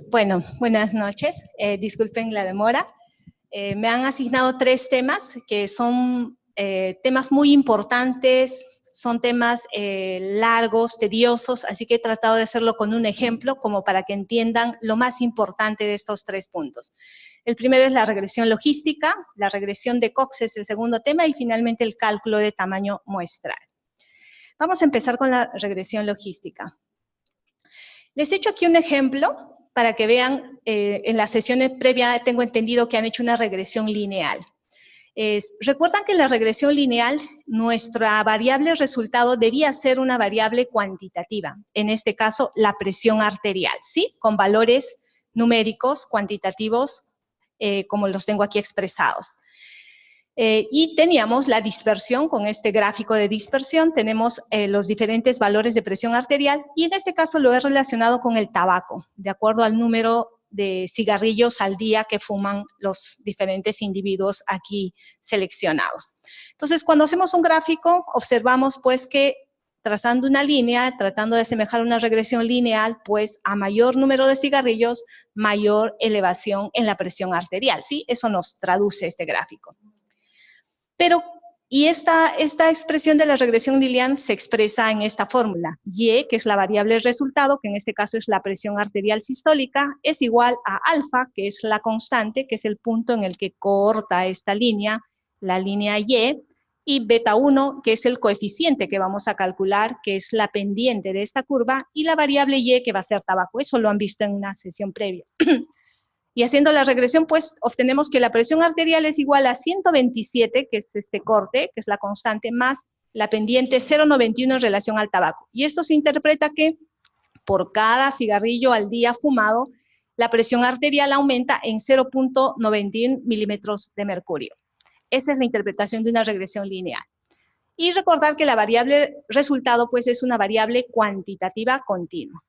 Bueno, buenas noches. Disculpen la demora. Me han asignado 3 temas que son temas muy importantes, son temas largos, tediosos, así que he tratado de hacerlo con un ejemplo como para que entiendan lo más importante de estos 3 puntos. El primero es la regresión logística, la regresión de Cox es el segundo tema y finalmente el cálculo de tamaño muestral. Vamos a empezar con la regresión logística. Les he hecho aquí un ejemplo para que vean, en las sesiones previas tengo entendido que han hecho una regresión lineal. Recuerdan que en la regresión lineal nuestra variable resultado debía ser una variable cuantitativa, en este caso la presión arterial, ¿sí? Con valores numéricos cuantitativos como los tengo aquí expresados. Y teníamos la dispersión, con este gráfico de dispersión tenemos los diferentes valores de presión arterial y en este caso lo he relacionado con el tabaco, de acuerdo al número de cigarrillos al día que fuman los diferentes individuos aquí seleccionados. Entonces, cuando hacemos un gráfico, observamos pues que trazando una línea, tratando de asemejar una regresión lineal, pues a mayor número de cigarrillos, mayor elevación en la presión arterial, ¿sí? Eso nos traduce este gráfico. Pero, y esta expresión de la regresión lineal se expresa en esta fórmula. Y, que es la variable resultado, que en este caso es la presión arterial sistólica, es igual a alfa, que es la constante, que es el punto en el que corta esta línea, la línea y beta 1, que es el coeficiente que vamos a calcular, que es la pendiente de esta curva, y la variable y, que va a ser tabaco. Eso lo han visto en una sesión previa. Y haciendo la regresión, pues, obtenemos que la presión arterial es igual a 127, que es este corte, que es la constante, más la pendiente 0,91 en relación al tabaco. Y esto se interpreta que por cada cigarrillo al día fumado, la presión arterial aumenta en 0,91 milímetros de mercurio. Esa es la interpretación de una regresión lineal. Y recordar que la variable resultado, pues, es una variable cuantitativa continua.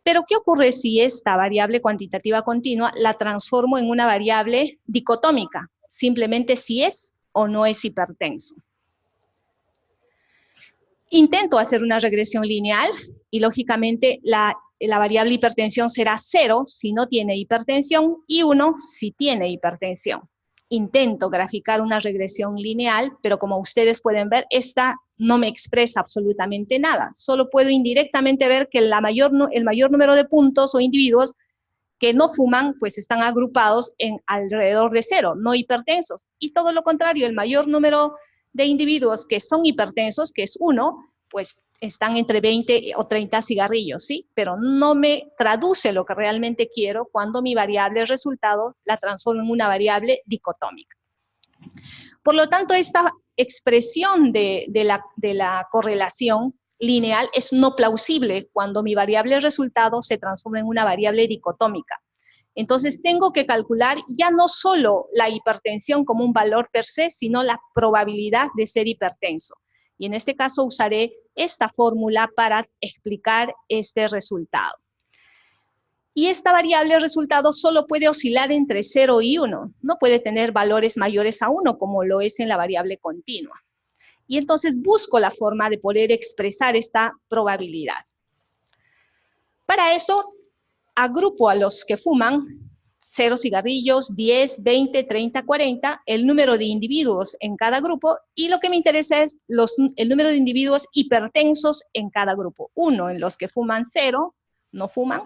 Pero, ¿qué ocurre si esta variable cuantitativa continua la transformo en una variable dicotómica? Simplemente si es o no es hipertenso. Intento hacer una regresión lineal y, lógicamente, la variable hipertensión será 0 si no tiene hipertensión y 1 si tiene hipertensión. Intento graficar una regresión lineal, pero como ustedes pueden ver, esta no me expresa absolutamente nada. Solo puedo indirectamente ver que el mayor número de puntos o individuos que no fuman, pues están agrupados en alrededor de 0, no hipertensos. Y todo lo contrario, el mayor número de individuos que son hipertensos, que es 1, pues están entre 20 o 30 cigarrillos, ¿sí? Pero no me traduce lo que realmente quiero cuando mi variable resultado la transformo en una variable dicotómica. Por lo tanto, esta expresión de la correlación lineal es no plausible cuando mi variable resultado se transforma en una variable dicotómica. Entonces, tengo que calcular ya no solo la hipertensión como un valor per se, sino la probabilidad de ser hipertenso. Y en este caso usaré esta fórmula para explicar este resultado. Y esta variable resultado solo puede oscilar entre 0 y 1. No puede tener valores mayores a 1 como lo es en la variable continua. Y entonces busco la forma de poder expresar esta probabilidad. Para eso, agrupo a los que fuman 0 cigarrillos, 10, 20, 30, 40, el número de individuos en cada grupo, y lo que me interesa es el número de individuos hipertensos en cada grupo. 1 en los que fuman 0, no fuman,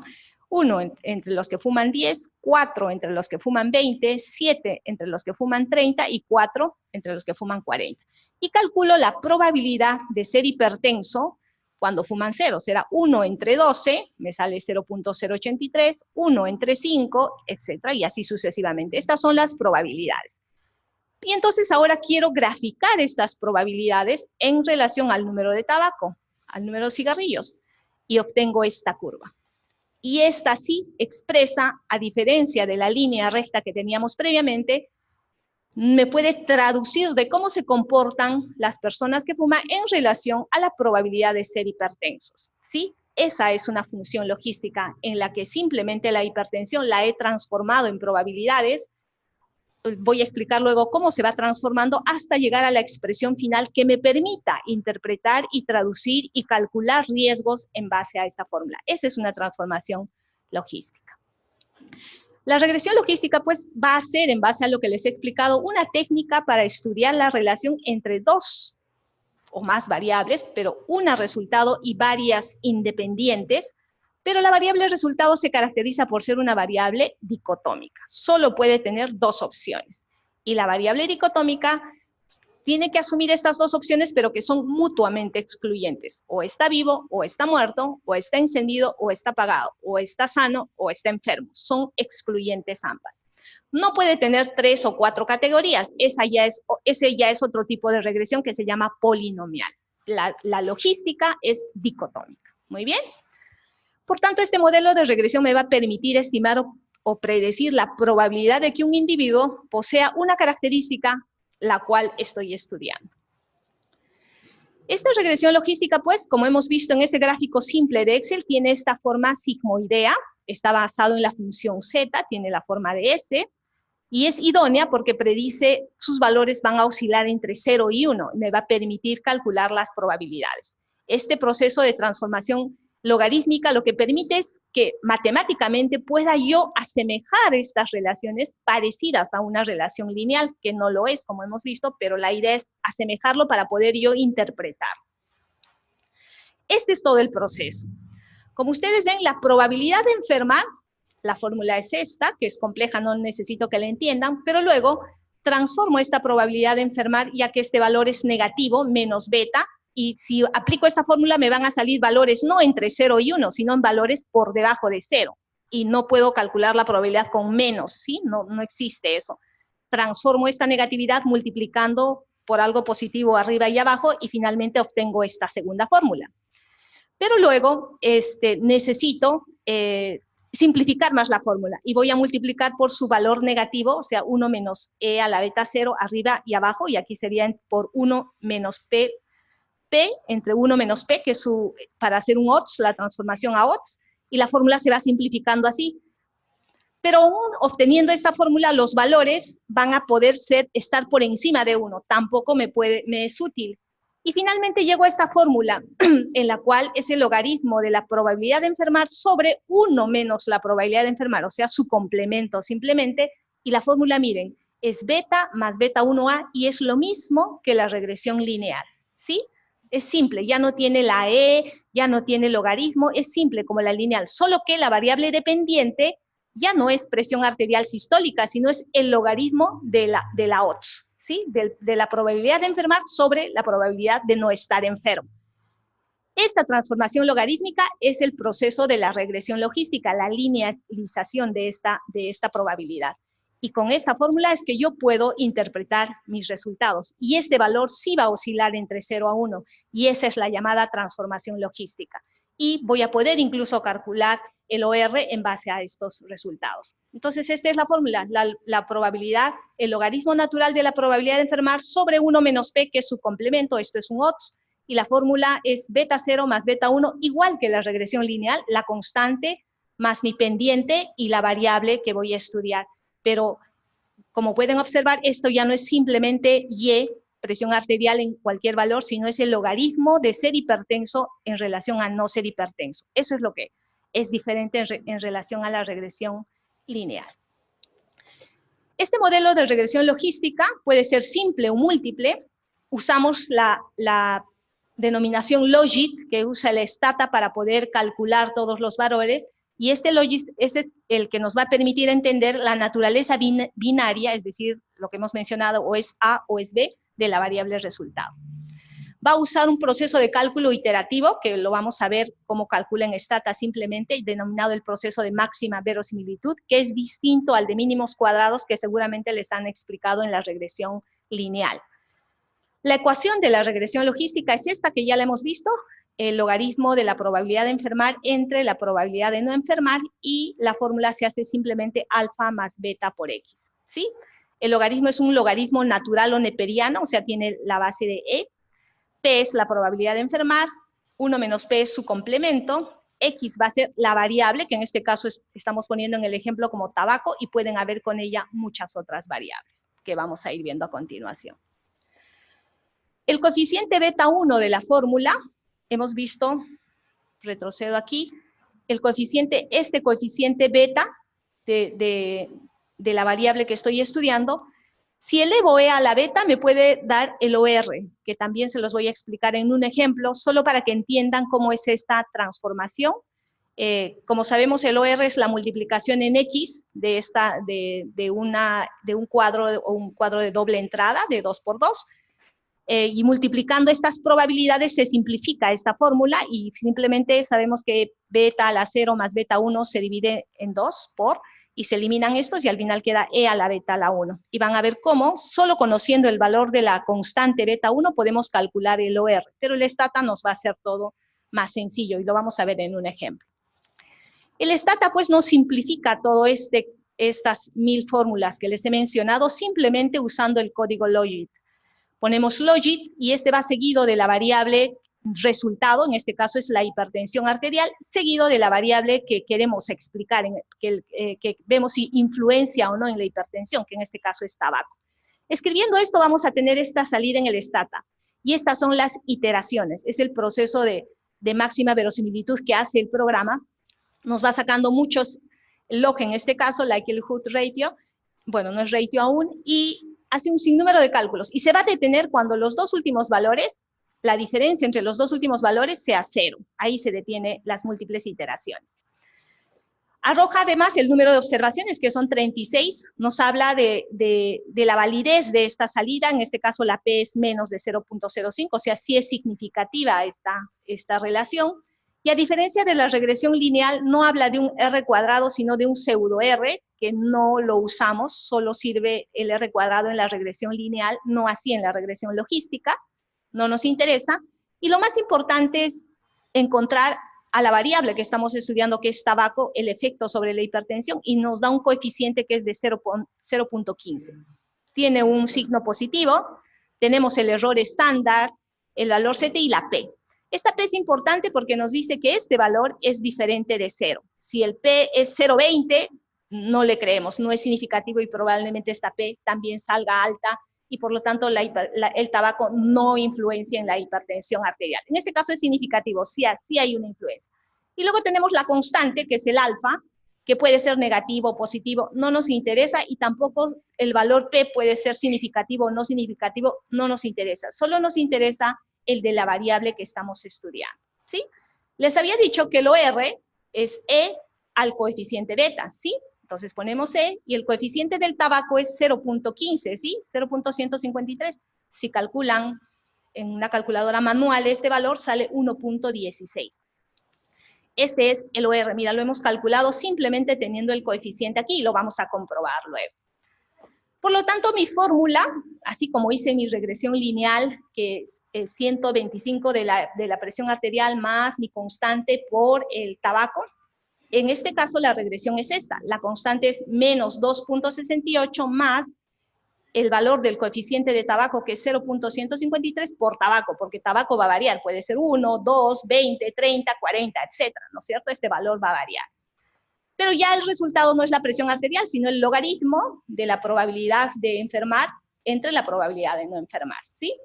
1 entre los que fuman 10, 4 entre los que fuman 20, 7 entre los que fuman 30 y 4 entre los que fuman 40. Y calculo la probabilidad de ser hipertenso cuando fuman 0. Será 1 entre 12, me sale 0.083, 1 entre 5, etc. Y así sucesivamente. Estas son las probabilidades. Y entonces ahora quiero graficar estas probabilidades en relación al número de tabaco, al número de cigarrillos, y obtengo esta curva. Y esta sí expresa, a diferencia de la línea recta que teníamos previamente, me puede traducir de cómo se comportan las personas que fuman en relación a la probabilidad de ser hipertensos, ¿sí? Esa es una función logística en la que simplemente la hipertensión la he transformado en probabilidades. Voy a explicar luego cómo se va transformando hasta llegar a la expresión final que me permita interpretar y traducir y calcular riesgos en base a esta fórmula. Esa es una transformación logística. La regresión logística, pues, va a ser, en base a lo que les he explicado, una técnica para estudiar la relación entre dos o más variables, pero una resultado y varias independientes, pero la variable resultado se caracteriza por ser una variable dicotómica. Solo puede tener dos opciones. Y la variable dicotómica tiene que asumir estas dos opciones, pero que son mutuamente excluyentes. O está vivo, o está muerto, o está encendido, o está apagado, o está sano, o está enfermo. Son excluyentes ambas. No puede tener 3 o 4 categorías. Ese ya es otro tipo de regresión que se llama polinomial. La logística es dicotómica. Muy bien. Por tanto, este modelo de regresión me va a permitir estimar o predecir la probabilidad de que un individuo posea una característica la cual estoy estudiando. Esta regresión logística, pues, como hemos visto en ese gráfico simple de Excel, tiene esta forma sigmoidea, está basado en la función z, tiene la forma de S, y es idónea porque predice sus valores van a oscilar entre 0 y 1, me va a permitir calcular las probabilidades. Este proceso de transformación logarítmica lo que permite es que matemáticamente pueda yo asemejar estas relaciones parecidas a una relación lineal, que no lo es, como hemos visto, pero la idea es asemejarlo para poder yo interpretar. Este es todo el proceso. Como ustedes ven, la probabilidad de enfermar, la fórmula es esta, que es compleja, no necesito que la entiendan, pero luego transformo esta probabilidad de enfermar, ya que este valor es negativo, menos beta, y si aplico esta fórmula me van a salir valores no entre 0 y 1, sino en valores por debajo de 0. Y no puedo calcular la probabilidad con menos, ¿sí? No existe eso. Transformo esta negatividad multiplicando por algo positivo arriba y abajo y finalmente obtengo esta segunda fórmula. Pero luego necesito simplificar más la fórmula y voy a multiplicar por su valor negativo, o sea, 1 menos e a la beta 0 arriba y abajo, y aquí sería por 1 menos p entre 1 menos p, que es para hacer un odds, la transformación a odds, y la fórmula se va simplificando así. Pero aún obteniendo esta fórmula, los valores van a poder estar por encima de 1, tampoco me es útil. Y finalmente llego a esta fórmula, en la cual es el logaritmo de la probabilidad de enfermar sobre 1 menos la probabilidad de enfermar, o sea, su complemento simplemente, y la fórmula, miren, es beta más beta 1a, y es lo mismo que la regresión lineal, ¿sí? Es simple, ya no tiene la E, ya no tiene logaritmo, es simple como la lineal, solo que la variable dependiente ya no es presión arterial sistólica, sino es el logaritmo de la odds, ¿sí? De la probabilidad de enfermar sobre la probabilidad de no estar enfermo. Esta transformación logarítmica es el proceso de la regresión logística, la linealización de esta probabilidad. Y con esta fórmula es que yo puedo interpretar mis resultados. Y este valor sí va a oscilar entre 0 a 1. Y esa es la llamada transformación logística. Y voy a poder incluso calcular el OR en base a estos resultados. Entonces, esta es la fórmula, la probabilidad, el logaritmo natural de la probabilidad de enfermar sobre 1 menos p, que es su complemento, esto es un odds, y la fórmula es beta 0 más beta 1, igual que la regresión lineal, la constante más mi pendiente y la variable que voy a estudiar. Pero, como pueden observar, esto ya no es simplemente Y, presión arterial en cualquier valor, sino es el logaritmo de ser hipertenso en relación a no ser hipertenso. Eso es lo que es diferente en relación a la regresión lineal. Este modelo de regresión logística puede ser simple o múltiple. Usamos la denominación logit, que usa la stata para poder calcular todos los valores, y este logit es el que nos va a permitir entender la naturaleza binaria, es decir, lo que hemos mencionado, o es A o es B, de la variable resultado. Va a usar un proceso de cálculo iterativo, que lo vamos a ver cómo calcula en Stata simplemente, denominado el proceso de máxima verosimilitud, que es distinto al de mínimos cuadrados que seguramente les han explicado en la regresión lineal. La ecuación de la regresión logística es esta, que ya la hemos visto, el logaritmo de la probabilidad de enfermar entre la probabilidad de no enfermar, y la fórmula se hace simplemente alfa más beta por x, ¿sí? El logaritmo es un logaritmo natural o neperiano, o sea, tiene la base de e. P es la probabilidad de enfermar, 1 menos P es su complemento, X va a ser la variable, que en este caso estamos poniendo en el ejemplo como tabaco, y pueden haber con ella muchas otras variables que vamos a ir viendo a continuación. El coeficiente beta 1 de la fórmula, hemos visto, retrocedo aquí, el coeficiente, este coeficiente beta de la variable que estoy estudiando. Si elevo E a la beta, me puede dar el OR, que también se los voy a explicar en un ejemplo, solo para que entiendan cómo es esta transformación. Como sabemos, el OR es la multiplicación en X de un cuadro o un cuadro de doble entrada, de 2 por 2, y multiplicando estas probabilidades se simplifica esta fórmula y simplemente sabemos que beta a la 0 más beta 1 se divide en 2 y se eliminan estos y al final queda E a la beta a la 1. Y van a ver cómo, solo conociendo el valor de la constante beta 1 podemos calcular el OR, pero el Stata nos va a hacer todo más sencillo y lo vamos a ver en un ejemplo. El Stata pues nos simplifica todo estas 1000 fórmulas que les he mencionado simplemente usando el código logit. Ponemos logit y este va seguido de la variable resultado, en este caso es la hipertensión arterial, seguido de la variable que queremos explicar, que vemos si influencia o no en la hipertensión, que en este caso es tabaco. Escribiendo esto vamos a tener esta salida en el Stata, y estas son las iteraciones, es el proceso de máxima verosimilitud que hace el programa, nos va sacando muchos log, en este caso, likelihood ratio, bueno, no es ratio aún, y hace un sinnúmero de cálculos, y se va a detener cuando los dos últimos valores, la diferencia entre los dos últimos valores sea 0. Ahí se detiene las múltiples iteraciones. Arroja además el número de observaciones, que son 36, nos habla de la validez de esta salida, en este caso la P es menos de 0.05, o sea, sí es significativa esta relación, y a diferencia de la regresión lineal, no habla de un R cuadrado, sino de un pseudo R, que no lo usamos, solo sirve el R cuadrado en la regresión lineal, no así en la regresión logística, no nos interesa, y lo más importante es encontrar a la variable que estamos estudiando, que es tabaco, el efecto sobre la hipertensión, y nos da un coeficiente que es de 0.15. Tiene un signo positivo, tenemos el error estándar, el valor CT y la P. Esta P es importante porque nos dice que este valor es diferente de 0. Si el P es 0.20, no le creemos, no es significativo y probablemente esta P también salga alta y por lo tanto el tabaco no influencia en la hipertensión arterial. En este caso es significativo, sí hay una influencia. Y luego tenemos la constante, que es el alfa, que puede ser negativo o positivo, no nos interesa, y tampoco el valor P puede ser significativo o no significativo, no nos interesa. Solo nos interesa el de la variable que estamos estudiando, ¿sí? Les había dicho que el OR es E al coeficiente beta, ¿sí? Entonces ponemos E y el coeficiente del tabaco es 0.15, ¿sí? 0.153. Si calculan en una calculadora manual este valor, sale 1.16. Este es el OR, mira, lo hemos calculado simplemente teniendo el coeficiente aquí y lo vamos a comprobar luego. Por lo tanto, mi fórmula, así como hice mi regresión lineal, que es 125 de la presión arterial más mi constante por el tabaco, en este caso la regresión es esta. La constante es menos 2.68 más el valor del coeficiente de tabaco, que es 0.153 por tabaco, porque tabaco va a variar, puede ser 1, 2, 20, 30, 40, etcétera, ¿no es cierto? Este valor va a variar. Pero ya el resultado no es la presión arterial, sino el logaritmo de la probabilidad de enfermar entre la probabilidad de no enfermar, ¿sí?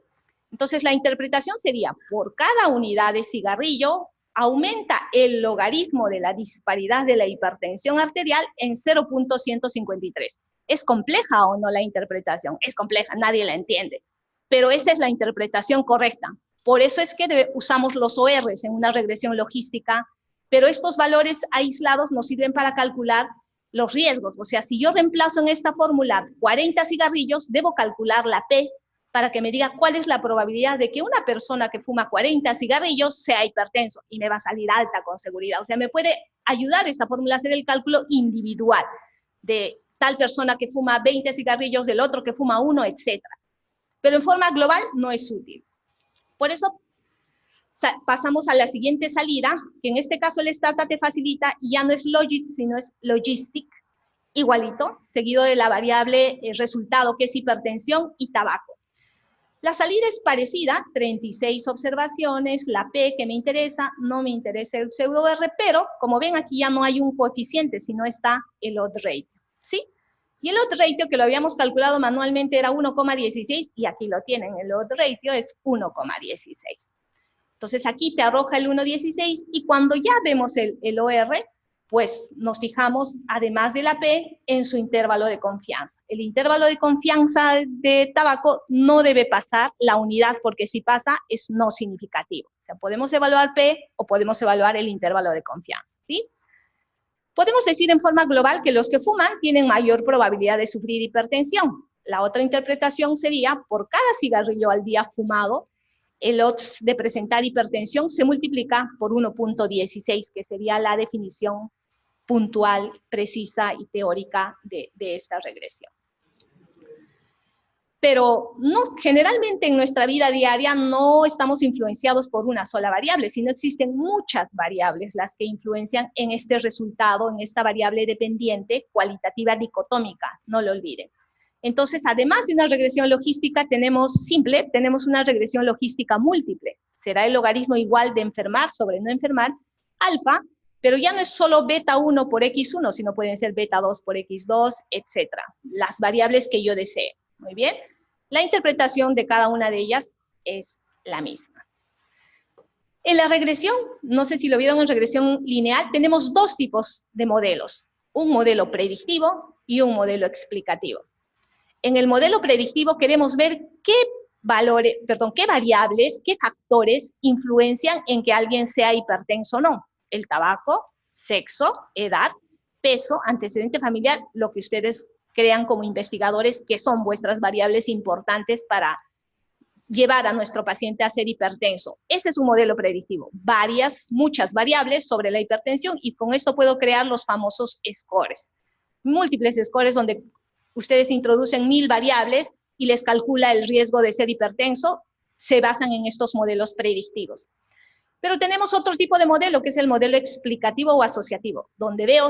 Entonces la interpretación sería, por cada unidad de cigarrillo, aumenta el logaritmo de la disparidad de la hipertensión arterial en 0.153. ¿Es compleja o no la interpretación? Es compleja, nadie la entiende, pero esa es la interpretación correcta. Por eso es que usamos los ORs en una regresión logística, pero estos valores aislados nos sirven para calcular los riesgos. O sea, si yo reemplazo en esta fórmula 40 cigarrillos, debo calcular la P para que me diga cuál es la probabilidad de que una persona que fuma 40 cigarrillos sea hipertenso, y me va a salir alta con seguridad. O sea, me puede ayudar esta fórmula a hacer el cálculo individual de tal persona que fuma 20 cigarrillos, del otro que fuma 1, etc. Pero en forma global no es útil. Por eso pasamos a la siguiente salida, que en este caso el Stata te facilita, y ya no es logit, sino es logistic, igualito, seguido de la variable resultado, que es hipertensión y tabaco. La salida es parecida, 36 observaciones, la P que me interesa, no me interesa el pseudo R, pero como ven aquí ya no hay un coeficiente, sino está el odds ratio, ¿sí? Y el odds ratio que lo habíamos calculado manualmente era 1,16 y aquí lo tienen, el odds ratio es 1,16. Entonces aquí te arroja el 1.16 y cuando ya vemos el OR, pues nos fijamos, además de la P, en su intervalo de confianza. El intervalo de confianza de tabaco no debe pasar la unidad, porque si pasa es no significativo. O sea, podemos evaluar P o podemos evaluar el intervalo de confianza, ¿sí? Podemos decir en forma global que los que fuman tienen mayor probabilidad de sufrir hipertensión. La otra interpretación sería, por cada cigarrillo al día fumado, el odds de presentar hipertensión se multiplica por 1.16, que sería la definición puntual, precisa y teórica de esta regresión. Pero generalmente en nuestra vida diaria no estamos influenciados por una sola variable, sino existen muchas variables las que influencian en este resultado, en esta variable dependiente cualitativa dicotómica, no lo olviden. Entonces, además de una regresión logística simple, tenemos una regresión logística múltiple. Será el logaritmo igual de enfermar sobre no enfermar, alfa, pero ya no es solo beta 1 por x1, sino pueden ser beta 2 por x2, etc. Las variables que yo desee. Muy bien. La interpretación de cada una de ellas es la misma. En la regresión, no sé si lo vieron en regresión lineal, tenemos dos tipos de modelos. Un modelo predictivo y un modelo explicativo. En el modelo predictivo queremos ver qué variables, qué factores influencian en que alguien sea hipertenso o no. El tabaco, sexo, edad, peso, antecedente familiar, lo que ustedes crean como investigadores que son vuestras variables importantes para llevar a nuestro paciente a ser hipertenso. Ese es un modelo predictivo. Muchas variables sobre la hipertensión y con esto puedo crear los famosos scores. Múltiples scores donde ustedes introducen 1000 variables y les calcula el riesgo de ser hipertenso, se basan en estos modelos predictivos. Pero tenemos otro tipo de modelo, que es el modelo explicativo o asociativo, donde veo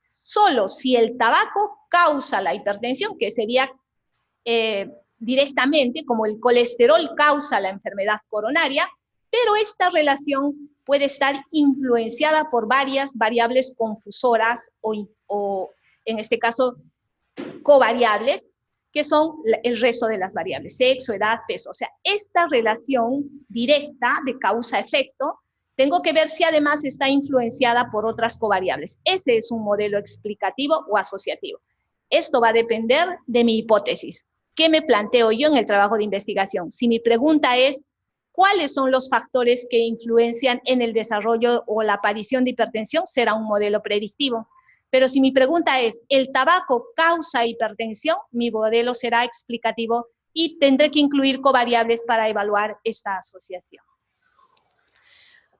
solo si el tabaco causa la hipertensión, que sería directamente como el colesterol causa la enfermedad coronaria, pero esta relación puede estar influenciada por varias variables confusoras o en este caso, covariables, que son el resto de las variables, sexo, edad, peso. O sea, esta relación directa de causa-efecto, tengo que ver si además está influenciada por otras covariables. Ese es un modelo explicativo o asociativo. Esto va a depender de mi hipótesis. ¿Qué me planteo yo en el trabajo de investigación? Si mi pregunta es, ¿cuáles son los factores que influencian en el desarrollo o la aparición de hipertensión? Será un modelo predictivo. Pero si mi pregunta es, ¿el tabaco causa hipertensión? Mi modelo será explicativo y tendré que incluir covariables para evaluar esta asociación.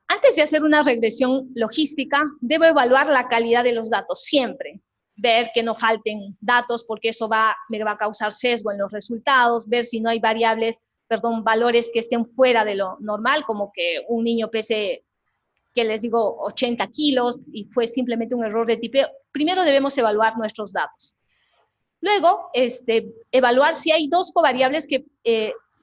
Antes de hacer una regresión logística, debo evaluar la calidad de los datos siempre. Ver que no falten datos porque eso me va a causar sesgo en los resultados, ver si no hay valores que estén fuera de lo normal, como que un niño pese, que les digo, 80 kilos y fue simplemente un error de tipeo. Primero debemos evaluar nuestros datos. Luego, evaluar si hay dos covariables que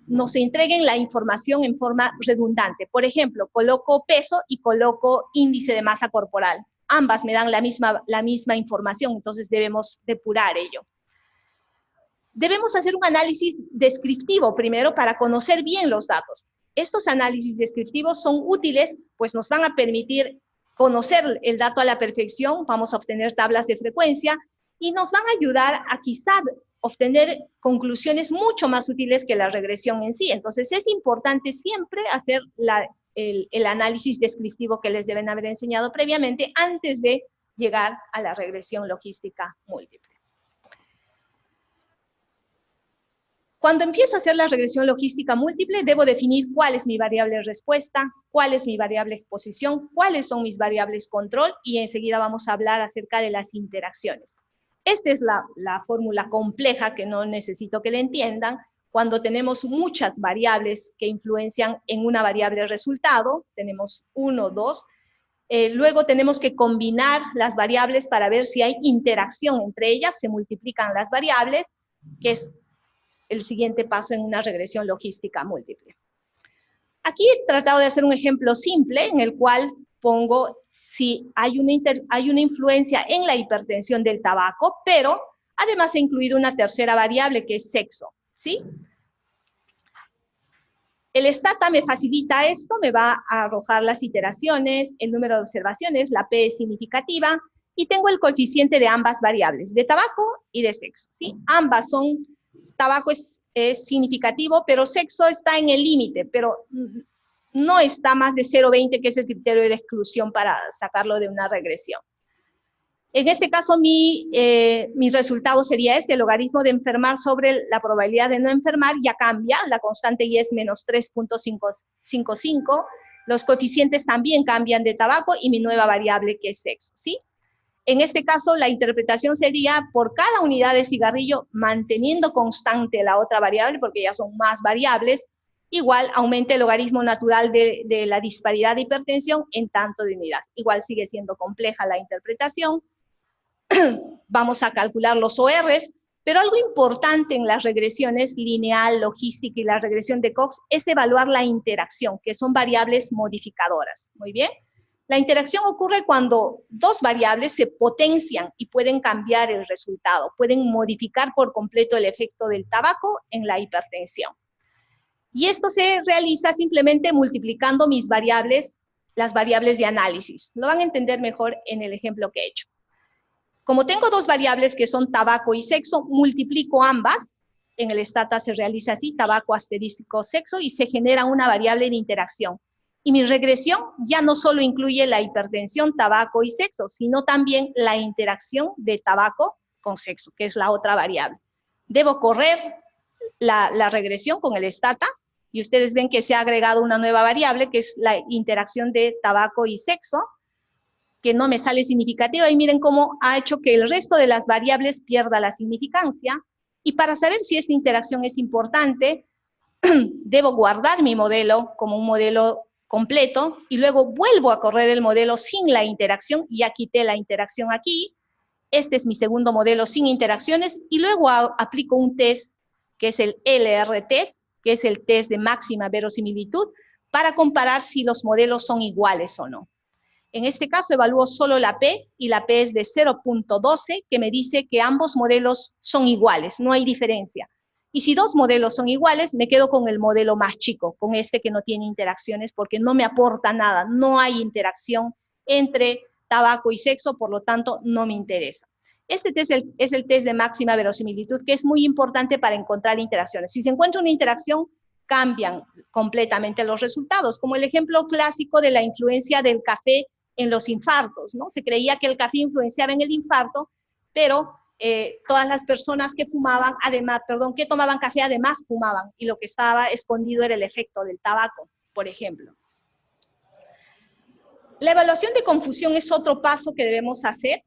nos entreguen la información en forma redundante. Por ejemplo, coloco peso y coloco índice de masa corporal. Ambas me dan la misma información, entonces debemos depurar ello. Debemos hacer un análisis descriptivo primero para conocer bien los datos. Estos análisis descriptivos son útiles, pues nos van a permitir conocer el dato a la perfección, vamos a obtener tablas de frecuencia y nos van a ayudar a quizá obtener conclusiones mucho más útiles que la regresión en sí. Entonces es importante siempre hacer el análisis descriptivo que les deben haber enseñado previamente antes de llegar a la regresión logística múltiple. Cuando empiezo a hacer la regresión logística múltiple, debo definir cuál es mi variable respuesta, cuál es mi variable exposición, cuáles son mis variables control y enseguida vamos a hablar acerca de las interacciones. Esta es la fórmula compleja que no necesito que la entiendan. Cuando tenemos muchas variables que influencian en una variable resultado, tenemos 1, 2, luego tenemos que combinar las variables para ver si hay interacción entre ellas, se multiplican las variables, que es el siguiente paso en una regresión logística múltiple. Aquí he tratado de hacer un ejemplo simple en el cual pongo si hay una influencia en la hipertensión del tabaco, pero además he incluido una tercera variable que es sexo, ¿sí? El Stata me facilita esto, me va a arrojar las iteraciones, el número de observaciones, la P es significativa, y tengo el coeficiente de ambas variables, de tabaco y de sexo, ¿sí? Ambas son, tabaco es significativo, pero sexo está en el límite, pero no está más de 0,20, que es el criterio de exclusión para sacarlo de una regresión. En este caso, mi resultado sería este: el logaritmo de enfermar sobre la probabilidad de no enfermar ya cambia, la constante y es menos 3.555, los coeficientes también cambian de tabaco y mi nueva variable que es sexo, ¿sí? En este caso, la interpretación sería por cada unidad de cigarrillo, manteniendo constante la otra variable, porque ya son más variables, igual aumente el logaritmo natural de la disparidad de hipertensión en tanto de unidad. Igual sigue siendo compleja la interpretación. Vamos a calcular los ORs, pero algo importante en las regresiones lineal, logística y la regresión de Cox es evaluar la interacción, que son variables modificadoras. Muy bien. La interacción ocurre cuando dos variables se potencian y pueden cambiar el resultado, pueden modificar por completo el efecto del tabaco en la hipertensión. Y esto se realiza simplemente multiplicando mis variables, las variables de análisis. Lo van a entender mejor en el ejemplo que he hecho. Como tengo dos variables que son tabaco y sexo, multiplico ambas. En el Stata se realiza así: tabaco asterístico sexo, y se genera una variable de interacción. Y mi regresión ya no solo incluye la hipertensión, tabaco y sexo, sino también la interacción de tabaco con sexo, que es la otra variable. Debo correr la regresión con el Stata, y ustedes ven que se ha agregado una nueva variable, que es la interacción de tabaco y sexo, que no me sale significativa, y miren cómo ha hecho que el resto de las variables pierda la significancia. Y para saber si esta interacción es importante, debo guardar mi modelo como un modelo completo, y luego vuelvo a correr el modelo sin la interacción, ya quité la interacción aquí. Este es mi segundo modelo sin interacciones, y luego aplico un test, que es el LR-test, que es el test de máxima verosimilitud, para comparar si los modelos son iguales o no. En este caso evalúo solo la P, y la P es de 0.12, que me dice que ambos modelos son iguales, no hay diferencia. Y si dos modelos son iguales, me quedo con el modelo más chico, con este que no tiene interacciones, porque no me aporta nada, no hay interacción entre tabaco y sexo, por lo tanto no me interesa. Este test es el test de máxima verosimilitud, que es muy importante para encontrar interacciones. Si se encuentra una interacción, cambian completamente los resultados, como el ejemplo clásico de la influencia del café en los infartos, ¿no? Se creía que el café influenciaba en el infarto, pero todas las personas que fumaban, que tomaban café, además fumaban, y lo que estaba escondido era el efecto del tabaco, por ejemplo. La evaluación de confusión es otro paso que debemos hacer,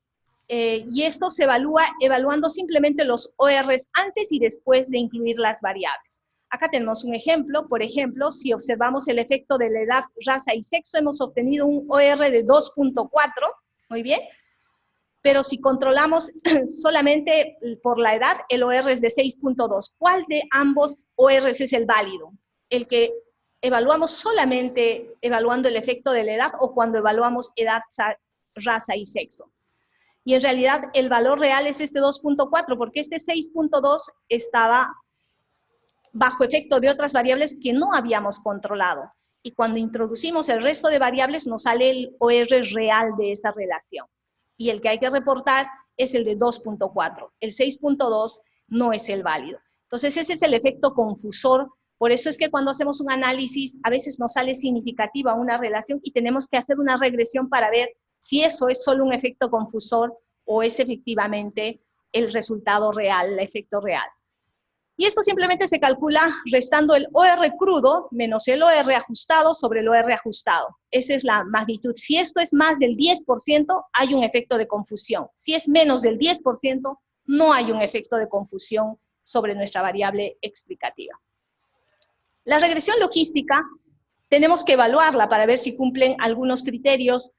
y esto se evalúa evaluando simplemente los ORs antes y después de incluir las variables. Acá tenemos un ejemplo. Por ejemplo, si observamos el efecto de la edad, raza y sexo, hemos obtenido un OR de 2.4, muy bien, pero si controlamos solamente por la edad, el OR es de 6.2. ¿Cuál de ambos ORs es el válido? ¿El que evaluamos solamente evaluando el efecto de la edad, o cuando evaluamos edad, raza y sexo? Y en realidad el valor real es este 2.4, porque este 6.2 estaba bajo efecto de otras variables que no habíamos controlado. Y cuando introducimos el resto de variables, nos sale el OR real de esa relación. Y el que hay que reportar es el de 2.4. El 6.2 no es el válido. Entonces, ese es el efecto confusor. Por eso es que cuando hacemos un análisis, a veces nos sale significativa una relación y tenemos que hacer una regresión para ver si eso es solo un efecto confusor o es efectivamente el resultado real, el efecto real. Y esto simplemente se calcula restando el OR crudo menos el OR ajustado sobre el OR ajustado. Esa es la magnitud. Si esto es más del 10%, hay un efecto de confusión. Si es menos del 10%, no hay un efecto de confusión sobre nuestra variable explicativa. La regresión logística tenemos que evaluarla para ver si cumplen algunos criterios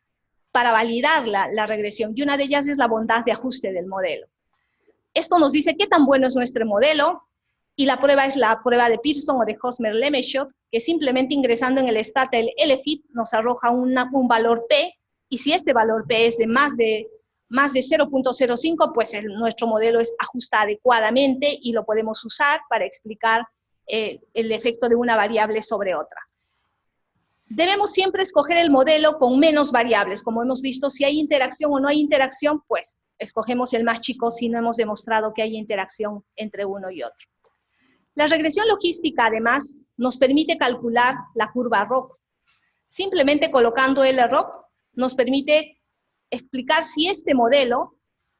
para validar la regresión, y una de ellas es la bondad de ajuste del modelo. Esto nos dice qué tan bueno es nuestro modelo, y la prueba es la prueba de Pearson o de Hosmer-Lemeshoff, que simplemente ingresando en el Stata el LFIT nos arroja un valor P, y si este valor P es de más de 0.05, pues nuestro modelo está ajusta adecuadamente y lo podemos usar para explicar el efecto de una variable sobre otra. Debemos siempre escoger el modelo con menos variables. Como hemos visto, si hay interacción o no hay interacción, pues escogemos el más chico si no hemos demostrado que hay interacción entre uno y otro. La regresión logística, además, nos permite calcular la curva ROC. Simplemente colocando el ROC nos permite explicar si este modelo,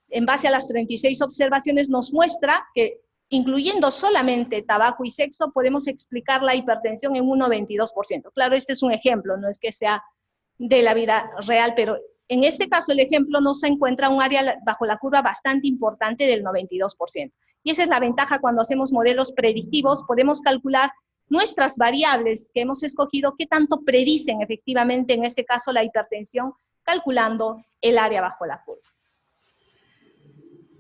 en base a las 36 observaciones, nos muestra que, incluyendo solamente tabaco y sexo, podemos explicar la hipertensión en un 92%. Claro, este es un ejemplo, no es que sea de la vida real, pero en este caso el ejemplo nos encuentra un área bajo la curva bastante importante del 92%. Y esa es la ventaja cuando hacemos modelos predictivos, podemos calcular nuestras variables que hemos escogido, qué tanto predicen efectivamente, en este caso la hipertensión, calculando el área bajo la curva.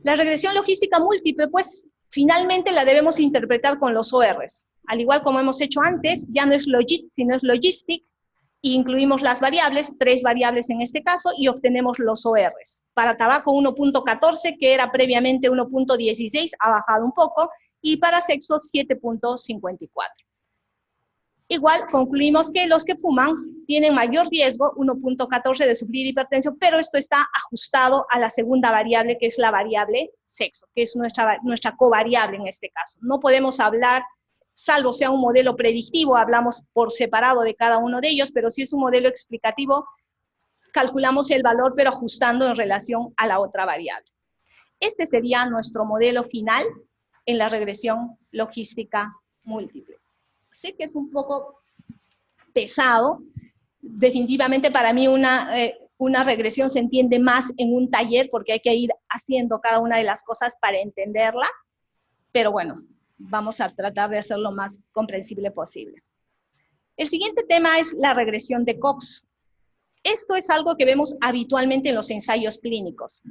La regresión logística múltiple, pues, finalmente la debemos interpretar con los ORs. Al igual como hemos hecho antes, ya no es logit, sino es logistic, e incluimos las variables, 3 variables en este caso, y obtenemos los ORs. Para tabaco 1.14, que era previamente 1.16, ha bajado un poco, y para sexo 7.54. Igual, concluimos que los que fuman tienen mayor riesgo, 1.14, de sufrir hipertensión, pero esto está ajustado a la segunda variable, que es la variable sexo, que es nuestra covariable en este caso. No podemos hablar, salvo sea un modelo predictivo, hablamos por separado de cada uno de ellos, pero si es un modelo explicativo, calculamos el valor, pero ajustando en relación a la otra variable. Este sería nuestro modelo final en la regresión logística múltiple. Sé que es un poco pesado, definitivamente para mí una regresión se entiende más en un taller porque hay que ir haciendo cada una de las cosas para entenderla, pero bueno, vamos a tratar de hacerlo lo más comprensible posible. El siguiente tema es la regresión de Cox. Esto es algo que vemos habitualmente en los ensayos clínicos.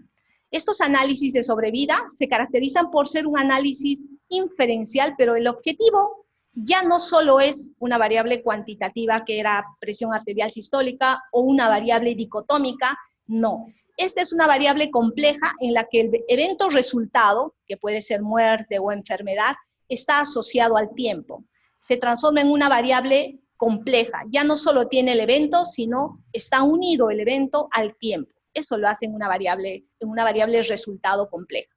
Estos análisis de sobrevida se caracterizan por ser un análisis inferencial, pero el objetivo ya no solo es una variable cuantitativa que era presión arterial sistólica o una variable dicotómica, no. Esta es una variable compleja en la que el evento resultado, que puede ser muerte o enfermedad, está asociado al tiempo. Se transforma en una variable compleja. Ya no solo tiene el evento, sino está unido el evento al tiempo. Eso lo hace en una variable resultado compleja.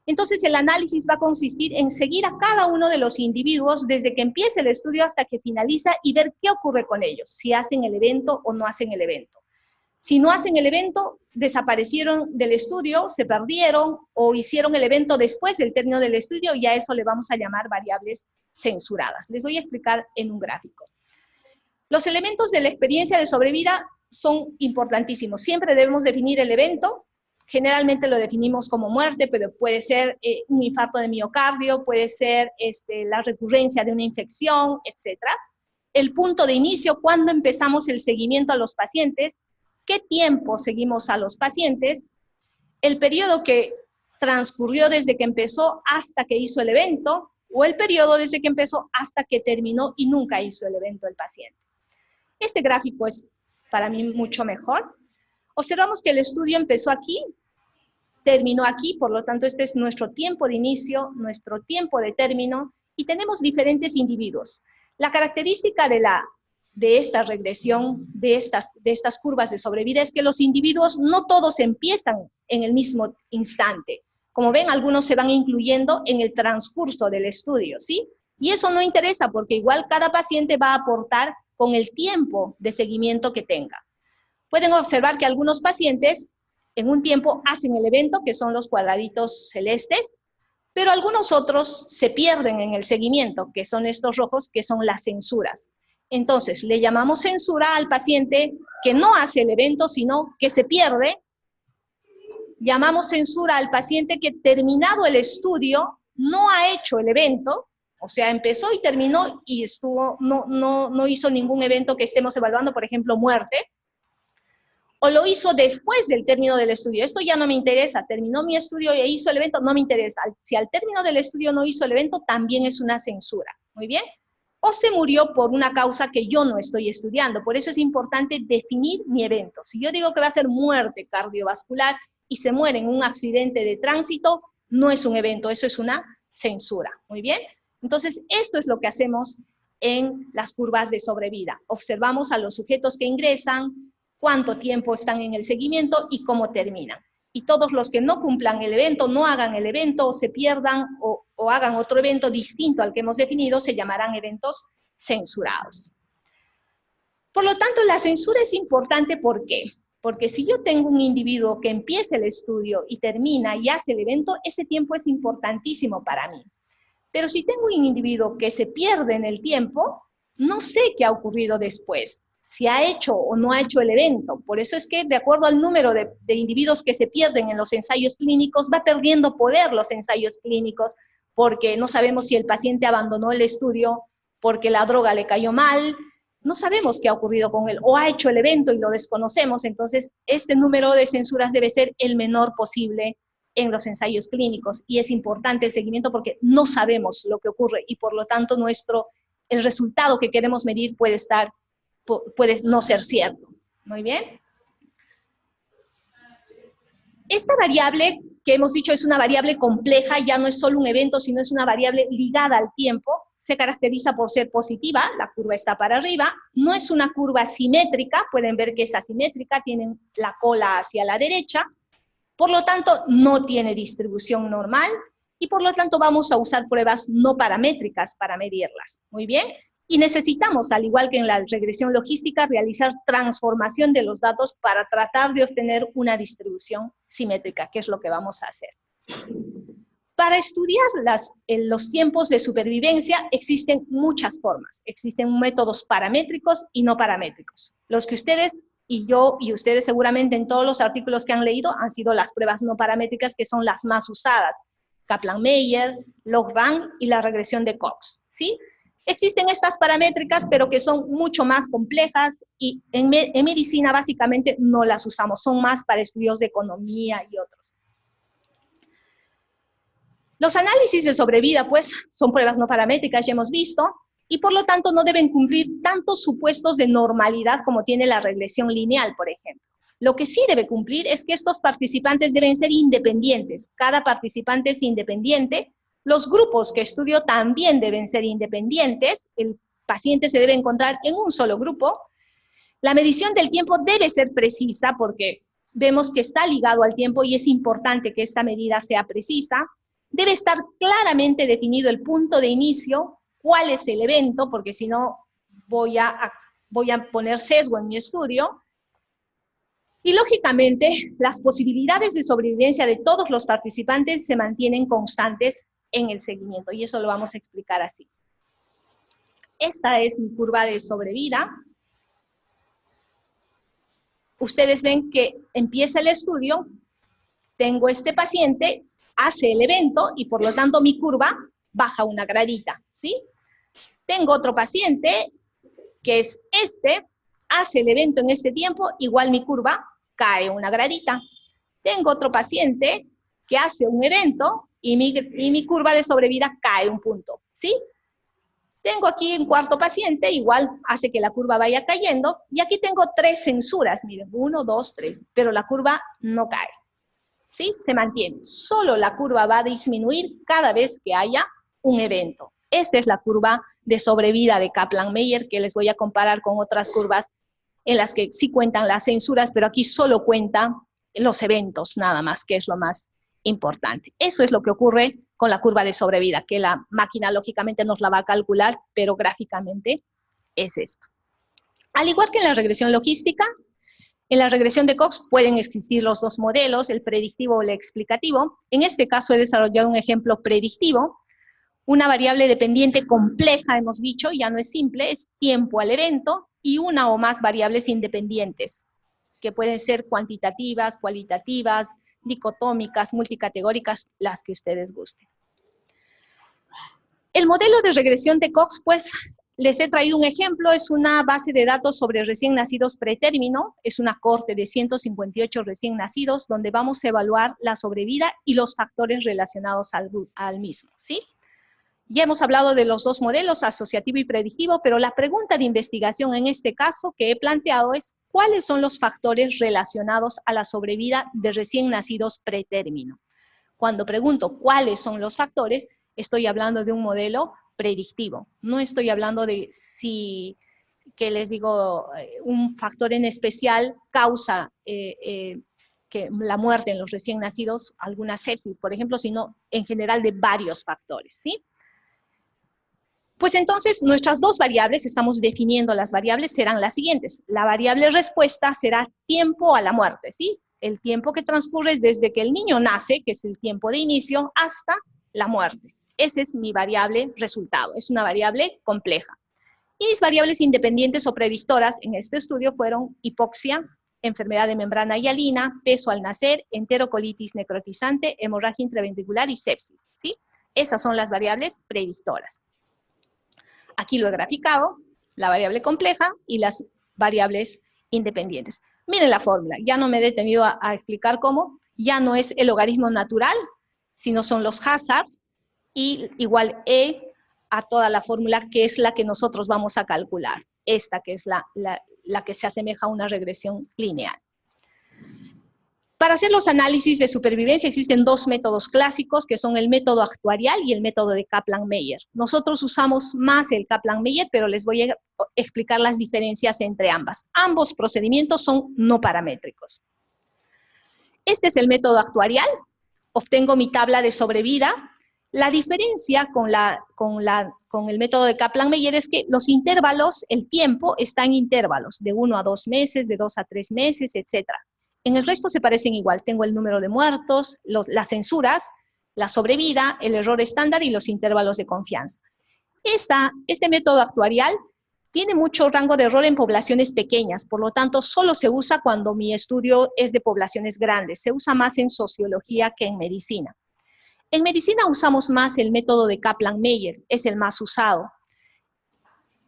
Entonces, el análisis va a consistir en seguir a cada uno de los individuos desde que empieza el estudio hasta que finaliza y ver qué ocurre con ellos, si hacen el evento o no hacen el evento. Si no hacen el evento, desaparecieron del estudio, se perdieron o hicieron el evento después del término del estudio y a eso le vamos a llamar variables censuradas. Les voy a explicar en un gráfico. Los elementos de la experiencia de sobrevida son importantísimos. Siempre debemos definir el evento. Generalmente lo definimos como muerte, pero puede ser un infarto de miocardio, puede ser la recurrencia de una infección, etc. El punto de inicio, cuando empezamos el seguimiento a los pacientes, qué tiempo seguimos a los pacientes, el periodo que transcurrió desde que empezó hasta que hizo el evento, o el periodo desde que empezó hasta que terminó y nunca hizo el evento el paciente. Este gráfico es para mí mucho mejor. Observamos que el estudio empezó aquí, terminó aquí, por lo tanto este es nuestro tiempo de inicio, nuestro tiempo de término, y tenemos diferentes individuos. La característica de esta regresión, de estas curvas de sobrevida, es que los individuos no todos empiezan en el mismo instante. Como ven, algunos se van incluyendo en el transcurso del estudio, ¿sí? Y eso no interesa porque igual cada paciente va a aportar con el tiempo de seguimiento que tenga. Pueden observar que algunos pacientes en un tiempo hacen el evento, que son los cuadraditos celestes, pero algunos otros se pierden en el seguimiento, que son estos rojos, que son las censuras. Entonces, le llamamos censura al paciente que no hace el evento, sino que se pierde. Llamamos censura al paciente que terminado el estudio no ha hecho el evento, o sea, empezó y terminó y no hizo ningún evento que estemos evaluando, por ejemplo, muerte, o lo hizo después del término del estudio. Esto ya no me interesa, terminó mi estudio y hizo el evento, no me interesa. Si al término del estudio no hizo el evento, también es una censura, ¿muy bien? O se murió por una causa que yo no estoy estudiando, por eso es importante definir mi evento. Si yo digo que va a ser muerte cardiovascular y se muere en un accidente de tránsito, no es un evento, eso es una censura, ¿muy bien? Entonces, esto es lo que hacemos en las curvas de sobrevida. Observamos a los sujetos que ingresan, cuánto tiempo están en el seguimiento y cómo terminan. Y todos los que no cumplan el evento, no hagan el evento, o se pierdan o hagan otro evento distinto al que hemos definido, se llamarán eventos censurados. Por lo tanto, la censura es importante, ¿por qué? Porque si yo tengo un individuo que empieza el estudio y termina y hace el evento, ese tiempo es importantísimo para mí. Pero si tengo un individuo que se pierde en el tiempo, no sé qué ha ocurrido después, si ha hecho o no ha hecho el evento. Por eso es que, de acuerdo al número de individuos que se pierden en los ensayos clínicos, va perdiendo poder los ensayos clínicos, porque no sabemos si el paciente abandonó el estudio porque la droga le cayó mal, no sabemos qué ha ocurrido con él, o ha hecho el evento y lo desconocemos. Entonces este número de censuras debe ser el menor posible en los ensayos clínicos, y es importante el seguimiento porque no sabemos lo que ocurre, y por lo tanto el resultado que queremos medir puede no ser cierto. Muy bien. Esta variable que hemos dicho es una variable compleja, ya no es solo un evento, sino es una variable ligada al tiempo. Se caracteriza por ser positiva, la curva está para arriba, no es una curva simétrica, pueden ver que es asimétrica, tienen la cola hacia la derecha, por lo tanto no tiene distribución normal, y por lo tanto vamos a usar pruebas no paramétricas para medirlas. Muy bien. Y necesitamos, al igual que en la regresión logística, realizar transformación de los datos para tratar de obtener una distribución simétrica, que es lo que vamos a hacer. Para estudiar los tiempos de supervivencia existen muchas formas. Existen métodos paramétricos y no paramétricos. Los que ustedes y yo y ustedes seguramente en todos los artículos que han leído han sido las pruebas no paramétricas, que son las más usadas. Kaplan-Meier, log-rank y la regresión de Cox, ¿sí? Existen estas paramétricas, pero que son mucho más complejas, y en medicina básicamente no las usamos, son más para estudios de economía y otros. Los análisis de sobrevida, pues, son pruebas no paramétricas, ya hemos visto, y por lo tanto no deben cumplir tantos supuestos de normalidad como tiene la regresión lineal, por ejemplo. Lo que sí debe cumplir es que estos participantes deben ser independientes, cada participante es independiente. Los grupos que estudio también deben ser independientes, el paciente se debe encontrar en un solo grupo. La medición del tiempo debe ser precisa porque vemos que está ligado al tiempo y es importante que esta medida sea precisa. Debe estar claramente definido el punto de inicio, cuál es el evento, porque si no voy a poner sesgo en mi estudio. Y lógicamente las posibilidades de sobrevivencia de todos los participantes se mantienen constantes en el seguimiento, y eso lo vamos a explicar así. Esta es mi curva de sobrevida. Ustedes ven que empieza el estudio, tengo este paciente, hace el evento y por lo tanto mi curva baja una gradita, ¿sí? Tengo otro paciente, que es hace el evento en este tiempo, igual mi curva cae una gradita. Tengo otro paciente que hace un evento y mi curva de sobrevida cae un punto, ¿sí? Tengo aquí un cuarto paciente, igual hace que la curva vaya cayendo, y aquí tengo 3 censuras, miren, 1, 2, 3, pero la curva no cae, ¿sí? Se mantiene, solo la curva va a disminuir cada vez que haya un evento. Esta es la curva de sobrevida de Kaplan-Meier, que les voy a comparar con otras curvas en las que sí cuentan las censuras, pero aquí solo cuentan los eventos nada más, que es lo más importante. Eso es lo que ocurre con la curva de sobrevida, que la máquina lógicamente nos la va a calcular, pero gráficamente es esto. Al igual que en la regresión logística, en la regresión de Cox pueden existir los dos modelos, el predictivo o el explicativo. En este caso he desarrollado un ejemplo predictivo. Una variable dependiente compleja, hemos dicho, ya no es simple, es tiempo al evento, y una o más variables independientes, que pueden ser cuantitativas, cualitativas, dicotómicas, multicategóricas, las que ustedes gusten. El modelo de regresión de Cox, pues, les he traído un ejemplo, es una base de datos sobre recién nacidos pretérmino, es una cohorte de 158 recién nacidos, donde vamos a evaluar la sobrevida y los factores relacionados al mismo, ¿sí? Ya hemos hablado de los dos modelos, asociativo y predictivo, pero la pregunta de investigación en este caso que he planteado es, ¿cuáles son los factores relacionados a la sobrevida de recién nacidos pretérmino? Cuando pregunto cuáles son los factores, estoy hablando de un modelo predictivo. No estoy hablando de si, que les digo, un factor en especial causa que la muerte en los recién nacidos, alguna sepsis, por ejemplo, sino en general de varios factores, ¿sí? Pues entonces, nuestras dos variables, estamos definiendo las variables, serán las siguientes. La variable respuesta será tiempo a la muerte, ¿sí? El tiempo que transcurre desde que el niño nace, que es el tiempo de inicio, hasta la muerte. Esa es mi variable resultado, es una variable compleja. Y mis variables independientes o predictoras en este estudio fueron hipoxia, enfermedad de membrana hialina, peso al nacer, enterocolitis necrotizante, hemorragia intraventricular y sepsis, ¿sí? Esas son las variables predictoras. Aquí lo he graficado, la variable compleja y las variables independientes. Miren la fórmula, ya no me he detenido a explicar cómo, ya no es el logaritmo natural, sino son los Hazard, y igual E a toda la fórmula que es la que nosotros vamos a calcular, esta que es la que se asemeja a una regresión lineal. Para hacer los análisis de supervivencia existen dos métodos clásicos, que son el método actuarial y el método de Kaplan-Meier. Nosotros usamos más el Kaplan-Meier, pero les voy a explicar las diferencias entre ambas. Ambos procedimientos son no paramétricos. Este es el método actuarial. Obtengo mi tabla de sobrevida. La diferencia con el método de Kaplan-Meier es que los intervalos, el tiempo, está en intervalos de 1 a 2 meses, de 2 a 3 meses, etc. En el resto se parecen igual. Tengo el número de muertos, las censuras, la sobrevida, el error estándar y los intervalos de confianza. Este método actuarial tiene mucho rango de error en poblaciones pequeñas, por lo tanto, solo se usa cuando mi estudio es de poblaciones grandes. Se usa más en sociología que en medicina. En medicina usamos más el método de Kaplan-Meier, es el más usado.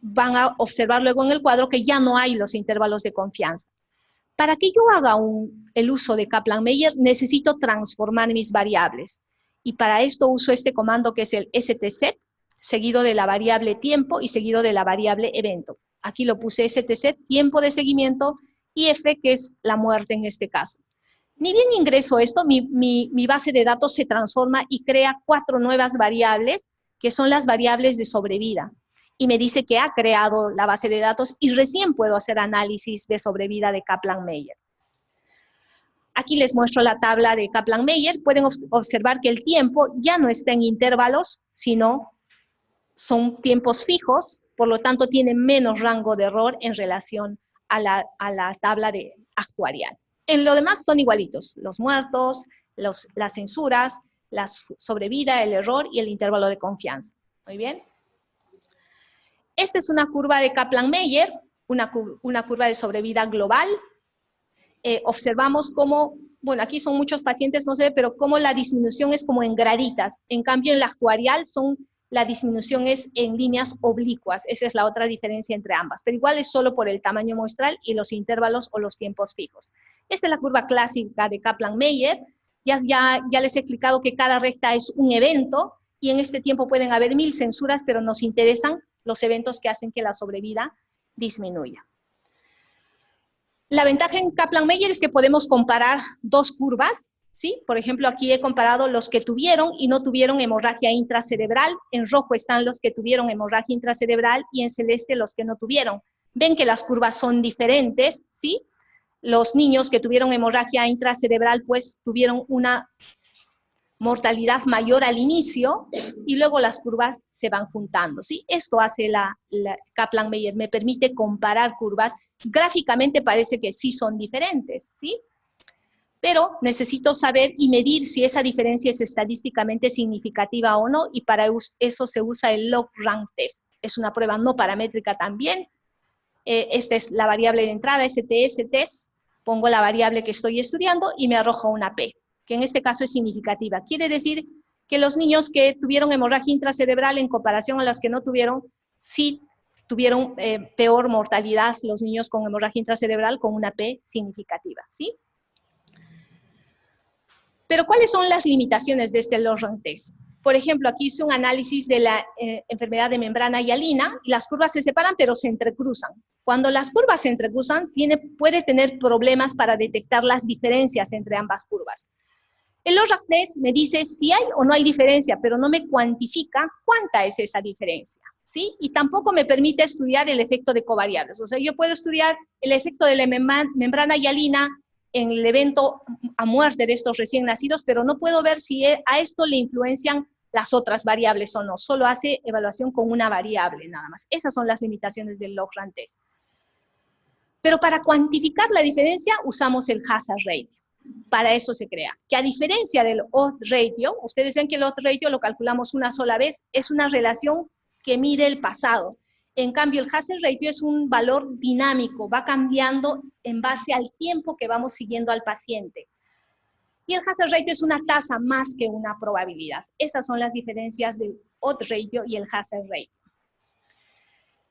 Van a observar luego en el cuadro que ya no hay los intervalos de confianza. Para que yo haga el uso de Kaplan-Meier, necesito transformar mis variables. Y para esto uso este comando que es el stset, seguido de la variable tiempo y seguido de la variable evento. Aquí lo puse stset, tiempo de seguimiento, y f, que es la muerte en este caso. Ni bien ingreso esto, mi base de datos se transforma y crea 4 nuevas variables, que son las variables de sobrevida. Y me dice que ha creado la base de datos y recién puedo hacer análisis de sobrevida de Kaplan-Meier. Aquí les muestro la tabla de Kaplan-Meier. Pueden observar que el tiempo ya no está en intervalos, sino son tiempos fijos, por lo tanto tiene menos rango de error en relación a la tabla actuarial. En lo demás son igualitos, los muertos, las censuras, la sobrevida, el error y el intervalo de confianza. Muy bien. Esta es una curva de Kaplan-Meier, una curva de sobrevida global. Observamos cómo, bueno, aquí son muchos pacientes, no se ve, pero cómo la disminución es como en graditas. En cambio, en la actuarial la disminución es en líneas oblicuas. Esa es la otra diferencia entre ambas. Pero igual es solo por el tamaño muestral y los intervalos o los tiempos fijos. Esta es la curva clásica de Kaplan-Meier. Ya les he explicado que cada recta es un evento y en este tiempo pueden haber 1000 censuras, pero nos interesan los eventos que hacen que la sobrevida disminuya. La ventaja en Kaplan-Meier es que podemos comparar dos curvas, ¿sí? Por ejemplo, aquí he comparado los que tuvieron y no tuvieron hemorragia intracerebral. En rojo están los que tuvieron hemorragia intracerebral y en celeste los que no tuvieron. Ven que las curvas son diferentes, ¿sí? Los niños que tuvieron hemorragia intracerebral, pues, tuvieron una mortalidad mayor al inicio, y luego las curvas se van juntando, ¿sí? Esto hace la Kaplan-Meier, me permite comparar curvas. Gráficamente parece que sí son diferentes, ¿sí? Pero necesito saber y medir si esa diferencia es estadísticamente significativa o no, y para eso se usa el log-rank test. Es una prueba no paramétrica también. Esta es la variable de entrada, STS test. Pongo la variable que estoy estudiando y me arroja una P, que en este caso es significativa. Quiere decir que los niños que tuvieron hemorragia intracerebral en comparación a los que no tuvieron, sí tuvieron peor mortalidad los niños con hemorragia intracerebral con una P significativa, ¿sí? Pero ¿cuáles son las limitaciones de este log-rank test? Por ejemplo, aquí hice un análisis de la enfermedad de membrana hialina, y las curvas se separan pero se entrecruzan. Cuando las curvas se entrecruzan, puede tener problemas para detectar las diferencias entre ambas curvas. El loss test me dice si hay o no hay diferencia, pero no me cuantifica cuánta es esa diferencia, ¿sí? Y tampoco me permite estudiar el efecto de covariables. O sea, yo puedo estudiar el efecto de la membrana hialina en el evento a muerte de estos recién nacidos, pero no puedo ver si a esto le influencian las otras variables o no. Solo hace evaluación con una variable nada más. Esas son las limitaciones del log-rank test. Pero para cuantificar la diferencia usamos el hazard ratio. Para eso se crea. Que a diferencia del odds ratio, ustedes ven que el odds ratio lo calculamos una sola vez, es una relación que mide el pasado. En cambio, el hazard ratio es un valor dinámico, va cambiando en base al tiempo que vamos siguiendo al paciente. Y el hazard ratio es una tasa más que una probabilidad. Esas son las diferencias del odds ratio y el hazard ratio.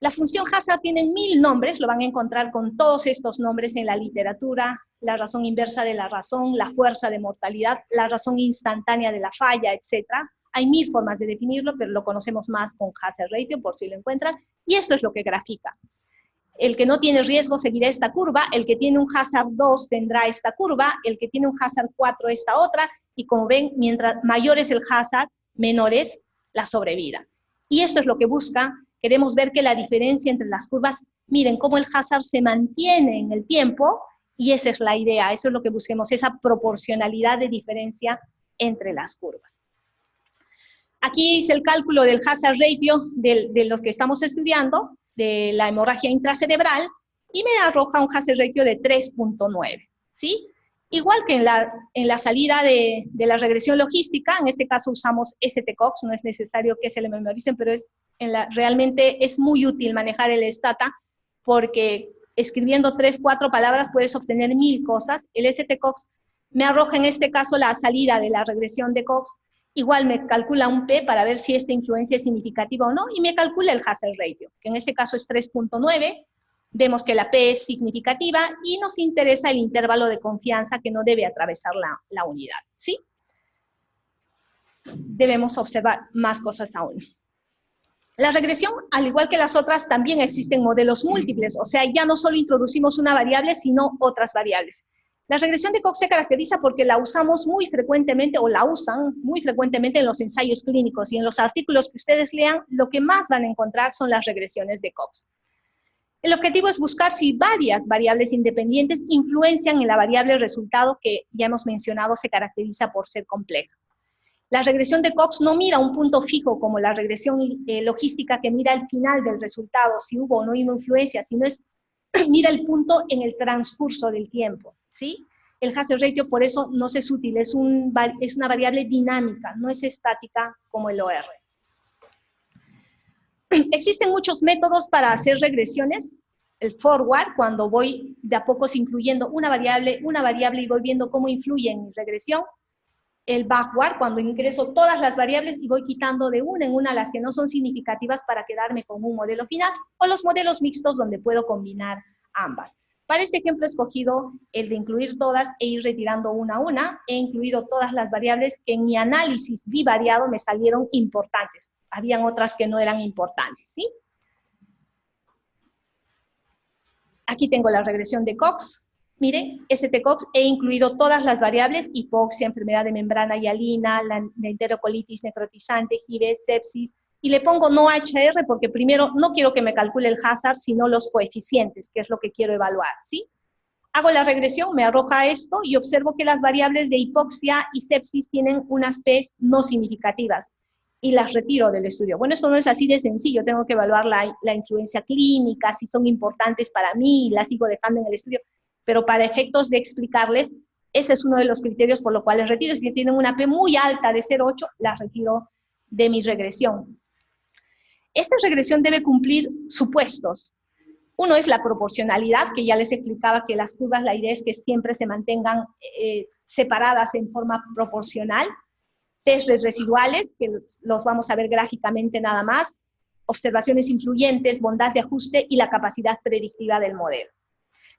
La función hazard tiene 1000 nombres, lo van a encontrar con todos estos nombres en la literatura, la razón inversa de la razón, la fuerza de mortalidad, la razón instantánea de la falla, etc. Hay 1000 formas de definirlo, pero lo conocemos más con hazard ratio, por si lo encuentran, y esto es lo que grafica. El que no tiene riesgo seguirá esta curva, el que tiene un hazard 2 tendrá esta curva, el que tiene un hazard 4 esta otra, y como ven, mientras mayor es el hazard, menor es la sobrevida. Y esto es lo que busca. Queremos ver que la diferencia entre las curvas, miren cómo el hazard se mantiene en el tiempo, y esa es la idea, eso es lo que busquemos, esa proporcionalidad de diferencia entre las curvas. Aquí hice el cálculo del hazard ratio de los que estamos estudiando, de la hemorragia intracerebral, y me arroja un hazard ratio de 3.9, ¿sí? Igual que en la salida de la regresión logística, en este caso usamos STCOX, no es necesario que se le memoricen, pero realmente es muy útil manejar el STATA, porque escribiendo 3, 4 palabras puedes obtener 1000 cosas. El STCOX me arroja en este caso la salida de la regresión de Cox, igual me calcula un P para ver si esta influencia es significativa o no, y me calcula el hazard ratio, que en este caso es 3.9, vemos que la P es significativa, y nos interesa el intervalo de confianza que no debe atravesar la unidad, ¿sí? Debemos observar más cosas aún. La regresión, al igual que las otras, también existen modelos múltiples, o sea, ya no solo introducimos una variable, sino otras variables. La regresión de Cox se caracteriza porque la usamos muy frecuentemente, o la usan muy frecuentemente en los ensayos clínicos, y en los artículos que ustedes lean, lo que más van a encontrar son las regresiones de Cox. El objetivo es buscar si varias variables independientes influencian en la variable resultado, que ya hemos mencionado se caracteriza por ser compleja. La regresión de Cox no mira un punto fijo como la regresión logística, que mira el final del resultado, si hubo o no hubo influencia, sino mira el punto en el transcurso del tiempo, ¿sí? El hazard ratio por eso nos es útil, es una variable dinámica, no es estática como el OR. Existen muchos métodos para hacer regresiones. El forward, cuando voy de a pocos incluyendo una variable y voy viendo cómo influye en mi regresión. El backward, cuando ingreso todas las variables y voy quitando de una en una las que no son significativas para quedarme con un modelo final, o los modelos mixtos donde puedo combinar ambas. Para este ejemplo he escogido el de incluir todas e ir retirando una a una. He incluido todas las variables que en mi análisis bivariado me salieron importantes. Habían otras que no eran importantes, ¿sí? Aquí tengo la regresión de Cox. Miren, STCOX, he incluido todas las variables: hipoxia, enfermedad de membrana hialina, la enterocolitis necrotizante, HIV, sepsis, y le pongo no HR porque primero no quiero que me calcule el hazard, sino los coeficientes, que es lo que quiero evaluar, ¿sí? Hago la regresión, me arroja esto, y observo que las variables de hipoxia y sepsis tienen unas P's no significativas, y las retiro del estudio. Bueno, esto no es así de sencillo, tengo que evaluar la influencia clínica, si son importantes para mí, las sigo dejando en el estudio, pero para efectos de explicarles, ese es uno de los criterios por los cuales retiro. Si tienen una P muy alta de 0,8, las retiro de mi regresión. Esta regresión debe cumplir supuestos. Uno es la proporcionalidad, que ya les explicaba que las curvas, la idea es que siempre se mantengan separadas en forma proporcional. Testes residuales, que los vamos a ver gráficamente nada más. Observaciones influyentes, bondad de ajuste y la capacidad predictiva del modelo.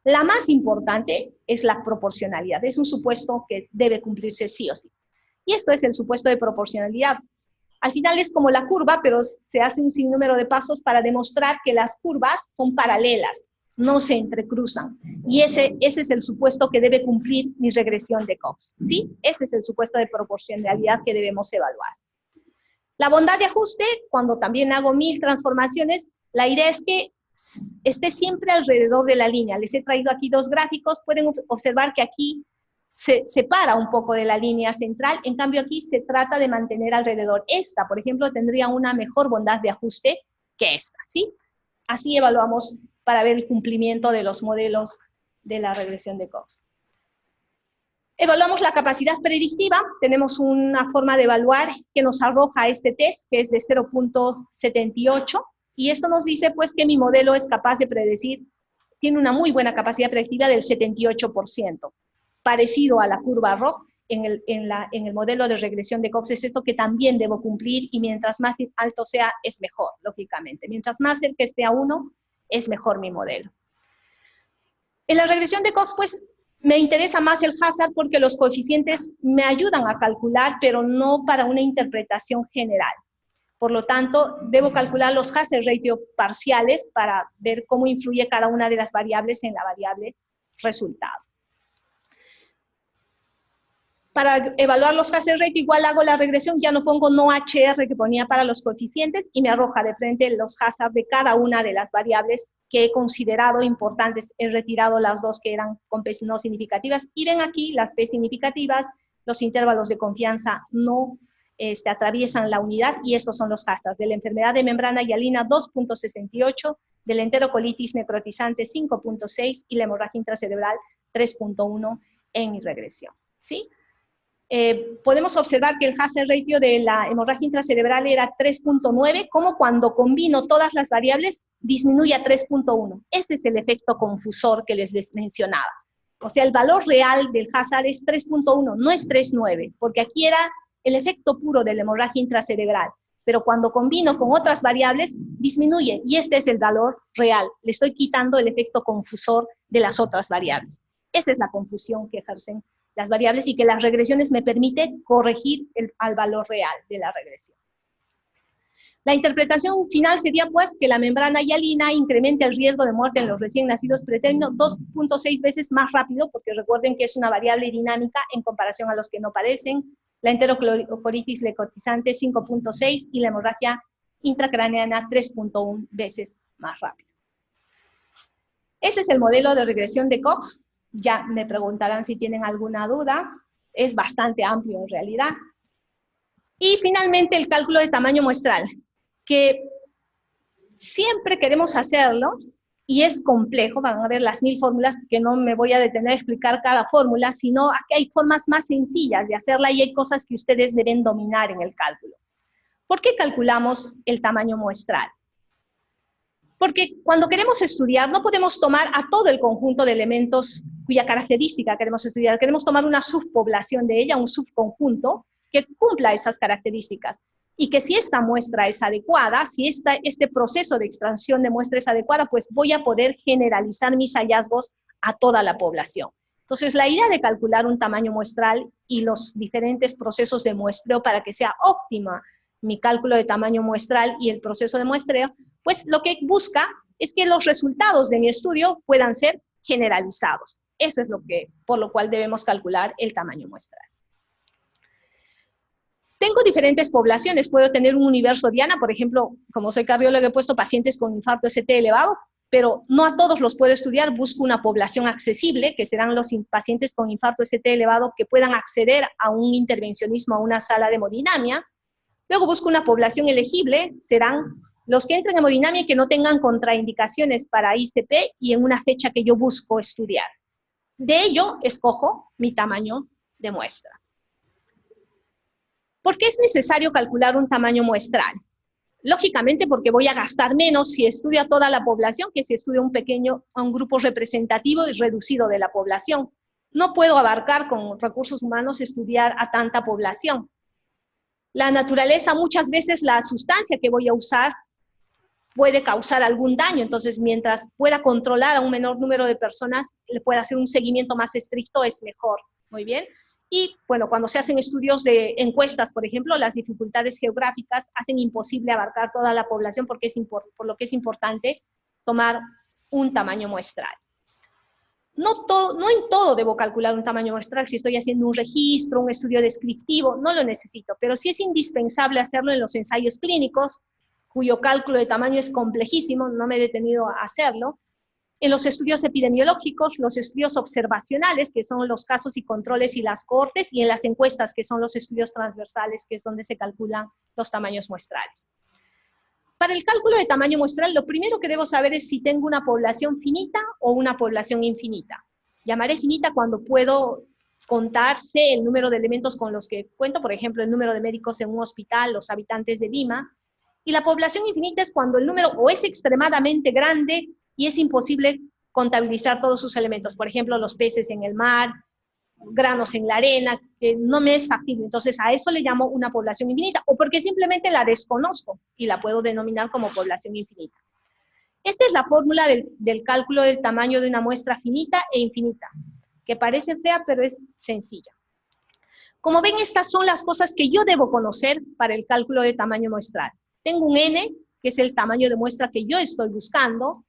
La más importante es la proporcionalidad. Es un supuesto que debe cumplirse sí o sí. Y esto es el supuesto de proporcionalidad. Al final es como la curva, pero se hace un sinnúmero de pasos para demostrar que las curvas son paralelas. no se entrecruzan. Y ese es el supuesto que debe cumplir mi regresión de Cox, ¿sí? Ese es el supuesto de proporcionalidad que debemos evaluar. La bondad de ajuste, cuando también hago 1000 transformaciones, la idea es que esté siempre alrededor de la línea. Les he traído aquí 2 gráficos, pueden observar que aquí se separa un poco de la línea central, en cambio aquí se trata de mantener alrededor. Esta, por ejemplo, tendría una mejor bondad de ajuste que esta, ¿sí? Así evaluamos para ver el cumplimiento de los modelos de la regresión de Cox. Evaluamos la capacidad predictiva, tenemos una forma de evaluar que nos arroja este test, que es de 0.78, y esto nos dice pues que mi modelo es capaz de predecir, tiene una muy buena capacidad predictiva del 78%, parecido a la curva ROC en el modelo de regresión de Cox, es esto que también debo cumplir, y mientras más alto sea, es mejor, lógicamente. Mientras más cerca esté a 1, es mejor mi modelo. En la regresión de Cox, pues, me interesa más el hazard porque los coeficientes me ayudan a calcular, pero no para una interpretación general. Por lo tanto, debo calcular los hazard ratio parciales para ver cómo influye cada una de las variables en la variable resultado. Para evaluar los hazard ratio, igual hago la regresión, ya no pongo no HR que ponía para los coeficientes y me arroja de frente los hazard de cada una de las variables que he considerado importantes. He retirado las 2 que eran con P no significativas y ven aquí las P significativas, los intervalos de confianza no atraviesan la unidad y estos son los hazards de la enfermedad de membrana hialina 2.68, de la enterocolitis necrotizante 5.6 y la hemorragia intracerebral 3.1 en mi regresión, ¿sí? Podemos observar que el hazard ratio de la hemorragia intracerebral era 3.9, como cuando combino todas las variables disminuye a 3.1. Ese es el efecto confusor que les mencionaba. O sea, el valor real del hazard es 3.1, no es 3.9, porque aquí era el efecto puro de la hemorragia intracerebral, pero cuando combino con otras variables disminuye, y este es el valor real. Le estoy quitando el efecto confusor de las otras variables. Esa es la confusión que ejercen las variables y que las regresiones me permiten corregir al valor real de la regresión. La interpretación final sería pues que la membrana hialina incrementa el riesgo de muerte en los recién nacidos pretérmino 2.6 veces más rápido, porque recuerden que es una variable dinámica en comparación a los que no padecen, la enterocolitis necrotizante 5.6 y la hemorragia intracraneana 3.1 veces más rápido. Ese es el modelo de regresión de Cox. Ya me preguntarán si tienen alguna duda, es bastante amplio en realidad. Y finalmente el cálculo de tamaño muestral, que siempre queremos hacerlo y es complejo, van a ver las 1000 fórmulas, que no me voy a detener a explicar cada fórmula, sino aquí hay formas más sencillas de hacerla y hay cosas que ustedes deben dominar en el cálculo. ¿Por qué calculamos el tamaño muestral? Porque cuando queremos estudiar, no podemos tomar a todo el conjunto de elementos cuya característica queremos estudiar. Queremos tomar una subpoblación de ella, un subconjunto, que cumpla esas características. Y que si esta muestra es adecuada, si este proceso de extracción de muestra es adecuada, pues voy a poder generalizar mis hallazgos a toda la población. Entonces, la idea de calcular un tamaño muestral y los diferentes procesos de muestreo para que sea óptima mi cálculo de tamaño muestral y el proceso de muestreo, pues lo que busca es que los resultados de mi estudio puedan ser generalizados. Eso es por lo cual debemos calcular el tamaño muestral. Tengo diferentes poblaciones, puedo tener un universo diana, por ejemplo, como soy cardiólogo he puesto pacientes con infarto ST elevado, pero no a todos los puedo estudiar, busco una población accesible, que serán los pacientes con infarto ST elevado que puedan acceder a un intervencionismo, a una sala de hemodinamia. Luego busco una población elegible, serán los que entren en hemodinamia y que no tengan contraindicaciones para ICP y en una fecha que yo busco estudiar. De ello, escojo mi tamaño de muestra. ¿Por qué es necesario calcular un tamaño muestral? Lógicamente porque voy a gastar menos si estudio a toda la población que si estudio un grupo representativo y reducido de la población. No puedo abarcar con recursos humanos estudiar a tanta población. La naturaleza, muchas veces la sustancia que voy a usar puede causar algún daño, entonces mientras pueda controlar a un menor número de personas, le pueda hacer un seguimiento más estricto, es mejor. Muy bien. Y bueno, cuando se hacen estudios de encuestas, por ejemplo, las dificultades geográficas hacen imposible abarcar toda la población por lo que es importante tomar un tamaño muestral. No en todo debo calcular un tamaño muestral. Si estoy haciendo un registro, un estudio descriptivo, no lo necesito, pero sí es indispensable hacerlo en los ensayos clínicos, cuyo cálculo de tamaño es complejísimo, no me he detenido a hacerlo, en los estudios epidemiológicos, los estudios observacionales, que son los casos y controles y las cohortes, y en las encuestas, que son los estudios transversales, que es donde se calculan los tamaños muestrales. Para el cálculo de tamaño muestral, lo primero que debo saber es si tengo una población finita o una población infinita. Llamaré finita cuando puedo contarse el número de elementos con los que cuento, por ejemplo, el número de médicos en un hospital, los habitantes de Lima, y la población infinita es cuando el número o es extremadamente grande y es imposible contabilizar todos sus elementos, por ejemplo, los peces en el mar, granos en la arena, que no me es factible. Entonces a eso le llamo una población infinita, o porque simplemente la desconozco y la puedo denominar como población infinita. Esta es la fórmula del cálculo del tamaño de una muestra finita e infinita, que parece fea, pero es sencilla. Como ven, estas son las cosas que yo debo conocer para el cálculo de tamaño muestral. Tengo un n, que es el tamaño de muestra que yo estoy buscando,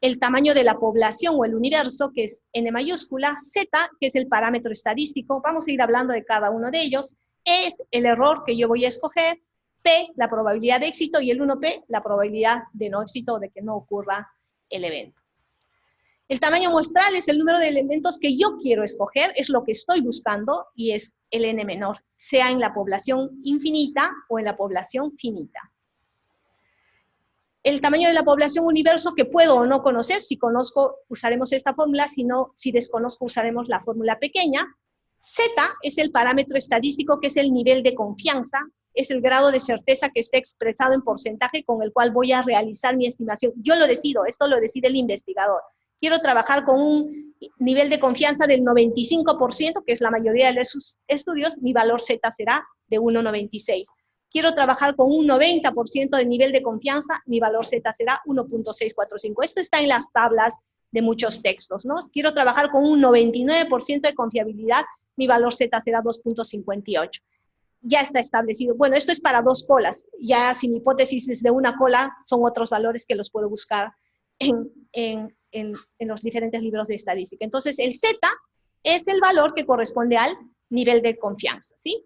el tamaño de la población o el universo, que es n mayúscula, z, que es el parámetro estadístico, vamos a ir hablando de cada uno de ellos, e es el error que yo voy a escoger, p, la probabilidad de éxito, y el 1p, la probabilidad de no éxito o de que no ocurra el evento. El tamaño muestral es el número de elementos que yo quiero escoger, es lo que estoy buscando, y es el n menor, sea en la población infinita o en la población finita. El tamaño de la población universo que puedo o no conocer, si conozco usaremos esta fórmula, si desconozco usaremos la fórmula pequeña. Z es el parámetro estadístico, que es el nivel de confianza, es el grado de certeza que está expresado en porcentaje con el cual voy a realizar mi estimación. Yo lo decido, esto lo decide el investigador. Quiero trabajar con un nivel de confianza del 95%, que es la mayoría de sus estudios, mi valor Z será de 1,96. Quiero trabajar con un 90% de nivel de confianza, mi valor Z será 1.645. Esto está en las tablas de muchos textos, ¿no? Quiero trabajar con un 99% de confiabilidad, mi valor Z será 2.58. Ya está establecido. Bueno, esto es para 2 colas. Ya si mi hipótesis es de una cola, son otros valores que los puedo buscar en los diferentes libros de estadística. Entonces, el Z es el valor que corresponde al nivel de confianza, ¿sí?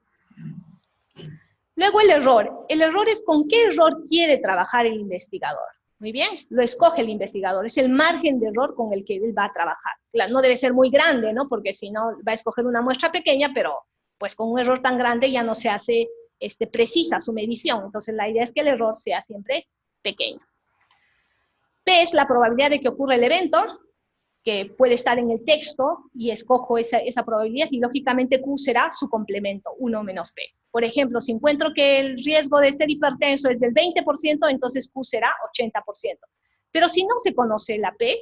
Luego el error. El error es con qué error quiere trabajar el investigador. Muy bien, lo escoge el investigador. Es el margen de error con el que él va a trabajar. Claro, no debe ser muy grande, ¿no? Porque si no, va a escoger una muestra pequeña, pero pues con un error tan grande ya no se hace precisa su medición. Entonces la idea es que el error sea siempre pequeño. P es la probabilidad de que ocurra el evento, que puede estar en el texto, y escojo esa probabilidad, y lógicamente Q será su complemento, 1 menos P. Por ejemplo, si encuentro que el riesgo de ser hipertenso es del 20%, entonces Q será 80%. Pero si no se conoce la P,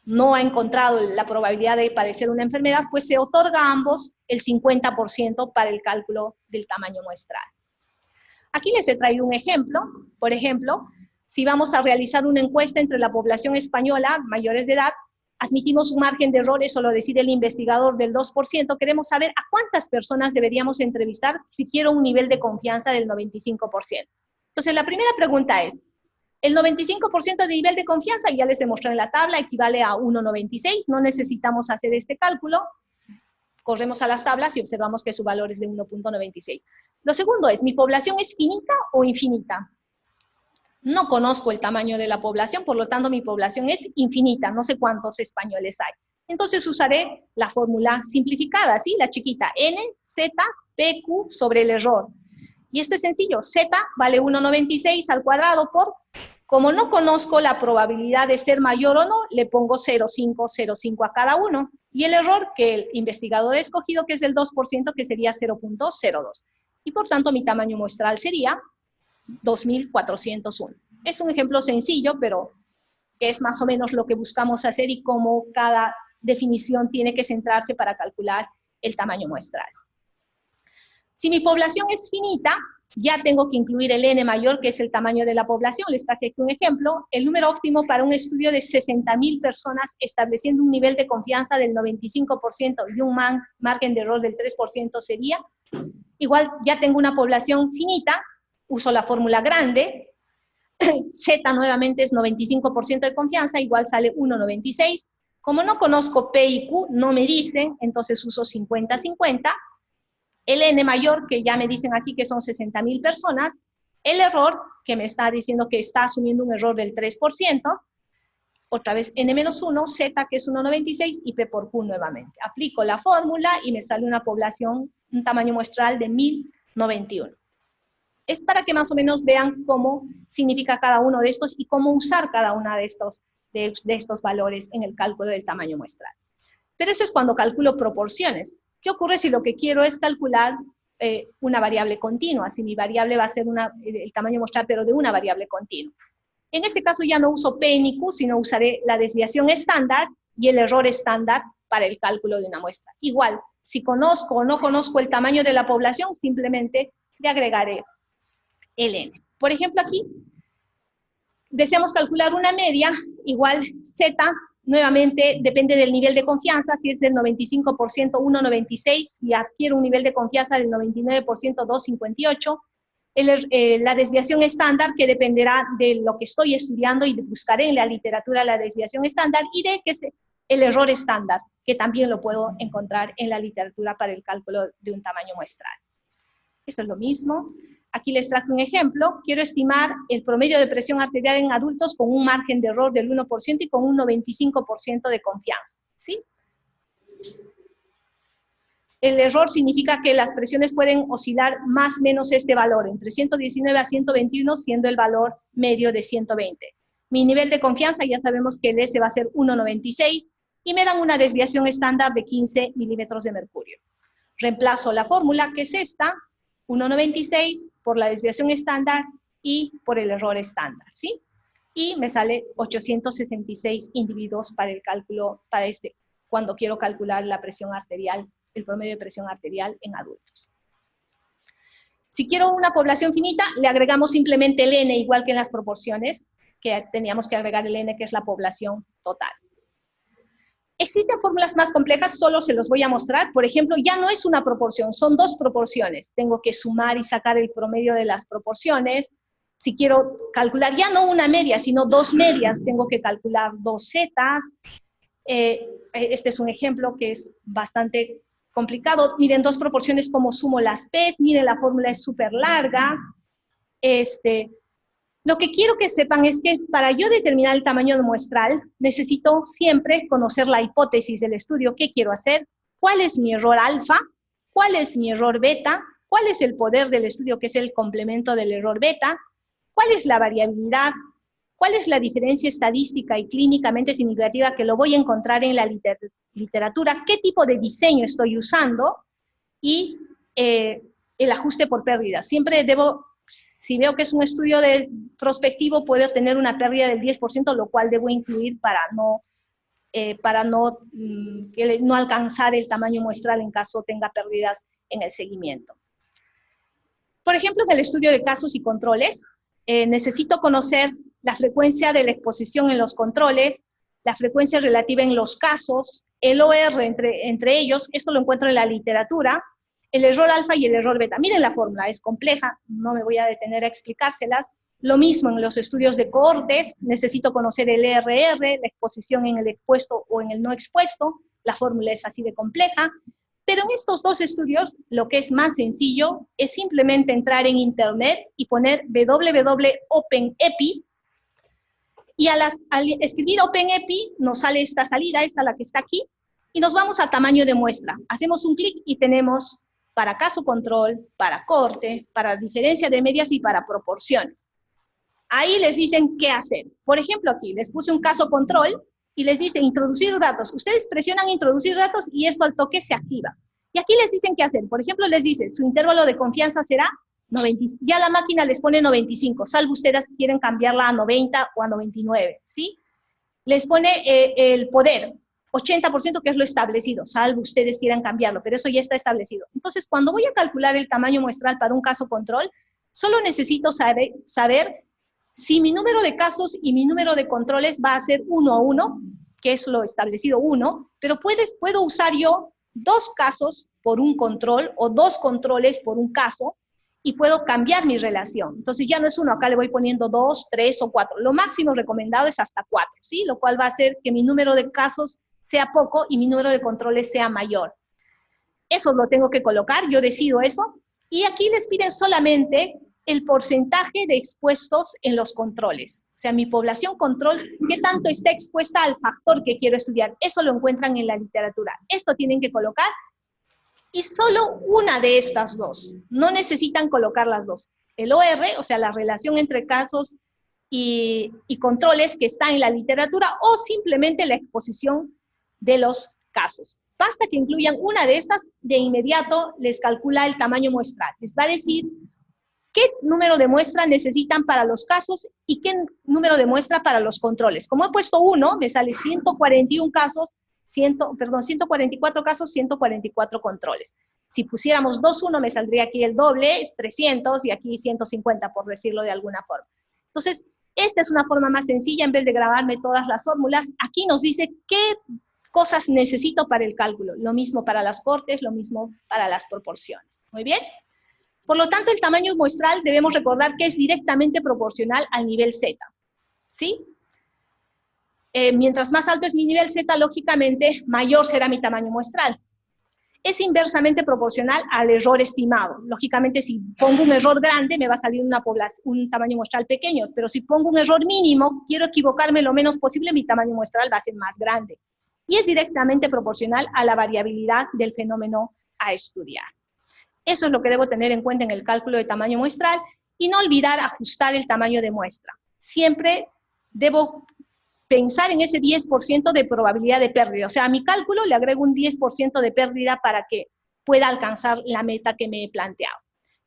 no ha encontrado la probabilidad de padecer una enfermedad, pues se otorga a ambos el 50% para el cálculo del tamaño muestral. Aquí les he traído un ejemplo. Por ejemplo, si vamos a realizar una encuesta entre la población española, mayores de edad, admitimos un margen de error, eso lo decide el investigador, del 2%, queremos saber a cuántas personas deberíamos entrevistar si quiero un nivel de confianza del 95%. Entonces, la primera pregunta es, el 95% de nivel de confianza, ya les he mostrado en la tabla, equivale a 1,96, no necesitamos hacer este cálculo, corremos a las tablas y observamos que su valor es de 1,96. Lo segundo es, ¿mi población es finita o infinita? No conozco el tamaño de la población, por lo tanto mi población es infinita, no sé cuántos españoles hay. Entonces usaré la fórmula simplificada, ¿sí? La chiquita, n, z, p, q sobre el error. Y esto es sencillo, z vale 1,96 al cuadrado por, como no conozco la probabilidad de ser mayor o no, le pongo 0,505 a cada uno. Y el error que el investigador ha escogido, que es del 2%, que sería 0,02. Y por tanto mi tamaño muestral sería 2401. Es un ejemplo sencillo, pero que es más o menos lo que buscamos hacer y cómo cada definición tiene que centrarse para calcular el tamaño muestral. Si mi población es finita, ya tengo que incluir el n mayor, que es el tamaño de la población. Les traje aquí un ejemplo. El número óptimo para un estudio de 60.000 personas, estableciendo un nivel de confianza del 95% y un margen de error del 3% sería, igual ya tengo una población finita, uso la fórmula grande, Z nuevamente es 95% de confianza, igual sale 1,96. Como no conozco P y Q, no me dicen, entonces uso 50-50. El N mayor, que ya me dicen aquí que son 60.000 personas. El error, que me está diciendo que está asumiendo un error del 3%. Otra vez N-1, Z, que es 1,96, y P por Q nuevamente. Aplico la fórmula y me sale una población, un tamaño muestral de 1091. Es para que más o menos vean cómo significa cada uno de estos y cómo usar cada uno de estos valores en el cálculo del tamaño muestral. Pero eso es cuando calculo proporciones. ¿Qué ocurre si lo que quiero es calcular una variable continua? Si mi variable va a ser el tamaño muestral, pero de una variable continua. En este caso ya no uso P ni Q, sino usaré la desviación estándar y el error estándar para el cálculo de una muestra. Igual, si conozco o no conozco el tamaño de la población, simplemente le agregaré el N. Por ejemplo, aquí deseamos calcular una media, igual Z, nuevamente depende del nivel de confianza, si es del 95%, 1,96, si adquiero un nivel de confianza del 99%, 2,58, la desviación estándar, que dependerá de lo que estoy estudiando y buscaré en la literatura la desviación estándar, y de que es el error estándar, que también lo puedo encontrar en la literatura para el cálculo de un tamaño muestral. Esto es lo mismo. Aquí les traje un ejemplo. Quiero estimar el promedio de presión arterial en adultos con un margen de error del 1% y con un 95% de confianza, ¿sí? El error significa que las presiones pueden oscilar más o menos este valor, entre 119 a 121, siendo el valor medio de 120. Mi nivel de confianza, ya sabemos que el S va a ser 1,96, y me dan una desviación estándar de 15 milímetros de mercurio. Reemplazo la fórmula, que es esta, 1,96 por la desviación estándar y por el error estándar, ¿sí? Y me sale 866 individuos para el cálculo, cuando quiero calcular la presión arterial, el promedio de presión arterial en adultos. Si quiero una población finita, le agregamos simplemente el N, igual que en las proporciones, que teníamos que agregar el N, que es la población total. Existen fórmulas más complejas, solo se los voy a mostrar. Por ejemplo, ya no es una proporción, son dos proporciones. Tengo que sumar y sacar el promedio de las proporciones. Si quiero calcular ya no una media, sino dos medias, tengo que calcular dos zetas. Este es un ejemplo que es bastante complicado. Miren, dos proporciones, como sumo las P's. Miren, la fórmula es súper larga. Lo que quiero que sepan es que para yo determinar el tamaño muestral, necesito siempre conocer la hipótesis del estudio. ¿Qué quiero hacer? ¿Cuál es mi error alfa? ¿Cuál es mi error beta? ¿Cuál es el poder del estudio, que es el complemento del error beta? ¿Cuál es la variabilidad? ¿Cuál es la diferencia estadística y clínicamente significativa que lo voy a encontrar en la literatura? ¿Qué tipo de diseño estoy usando? Y el ajuste por pérdida. Siempre debo, si veo que es un estudio prospectivo, puedo tener una pérdida del 10%, lo cual debo incluir para no alcanzar el tamaño muestral en caso tenga pérdidas en el seguimiento. Por ejemplo, en el estudio de casos y controles, necesito conocer la frecuencia de la exposición en los controles, la frecuencia relativa en los casos, el OR entre ellos, esto lo encuentro en la literatura, el error alfa y el error beta. Miren la fórmula, es compleja, no me voy a detener a explicárselas. Lo mismo en los estudios de cohortes, necesito conocer el ERR, la exposición en el expuesto o en el no expuesto, la fórmula es así de compleja. Pero en estos dos estudios, lo que es más sencillo es simplemente entrar en internet y poner www.openepi, y al escribir OpenEpi nos sale esta salida, esta la que está aquí, y nos vamos a tamaño de muestra. Hacemos un clic y tenemos para caso control, para cohorte, para diferencia de medias y para proporciones. Ahí les dicen qué hacer. Por ejemplo, aquí les puse un caso control y les dice introducir datos. Ustedes presionan introducir datos y esto al toque se activa. Y aquí les dicen qué hacer. Por ejemplo, les dice su intervalo de confianza será 90, ya la máquina les pone 95, salvo ustedes quieren cambiarla a 90 o a 99, ¿sí? Les pone el poder, 80%, que es lo establecido, salvo ustedes quieran cambiarlo, pero eso ya está establecido. Entonces, cuando voy a calcular el tamaño muestral para un caso control, solo necesito saber si mi número de casos y mi número de controles va a ser 1 a 1, que es lo establecido 1, pero puedo usar yo 2 casos por un control o 2 controles por un caso, y puedo cambiar mi relación. Entonces ya no es 1, acá le voy poniendo 2, 3 o 4. Lo máximo recomendado es hasta 4, ¿sí? Lo cual va a hacer que mi número de casos sea poco y mi número de controles sea mayor. Eso lo tengo que colocar, yo decido eso. Y aquí les piden solamente el porcentaje de expuestos en los controles. O sea, mi población control, ¿qué tanto está expuesta al factor que quiero estudiar? Eso lo encuentran en la literatura. Esto tienen que colocar. Y solo una de estas dos. No necesitan colocar las dos. El OR, o sea, la relación entre casos y controles que está en la literatura, o simplemente la exposición de los casos. Basta que incluyan una de estas, de inmediato les calcula el tamaño muestral. Les va a decir qué número de muestra necesitan para los casos y qué número de muestra para los controles. Como he puesto 1, me sale 141 casos, 144 casos, 144 controles. Si pusiéramos 2,1 me saldría aquí el doble, 300, y aquí 150, por decirlo de alguna forma. Entonces, esta es una forma más sencilla, en vez de grabarme todas las fórmulas. Aquí nos dice qué cosas necesito para el cálculo. Lo mismo para las cortes, lo mismo para las proporciones. Muy bien. Por lo tanto, el tamaño muestral debemos recordar que es directamente proporcional al nivel Z. ¿Sí? Mientras más alto es mi nivel Z, lógicamente, mayor será mi tamaño muestral. Es inversamente proporcional al error estimado. Lógicamente, si pongo un error grande, me va a salir un tamaño muestral pequeño, pero si pongo un error mínimo, quiero equivocarme lo menos posible, mi tamaño muestral va a ser más grande. Y es directamente proporcional a la variabilidad del fenómeno a estudiar. Eso es lo que debo tener en cuenta en el cálculo de tamaño muestral, y no olvidar ajustar el tamaño de muestra. Siempre debo pensar en ese 10% de probabilidad de pérdida. O sea, a mi cálculo le agrego un 10% de pérdida para que pueda alcanzar la meta que me he planteado.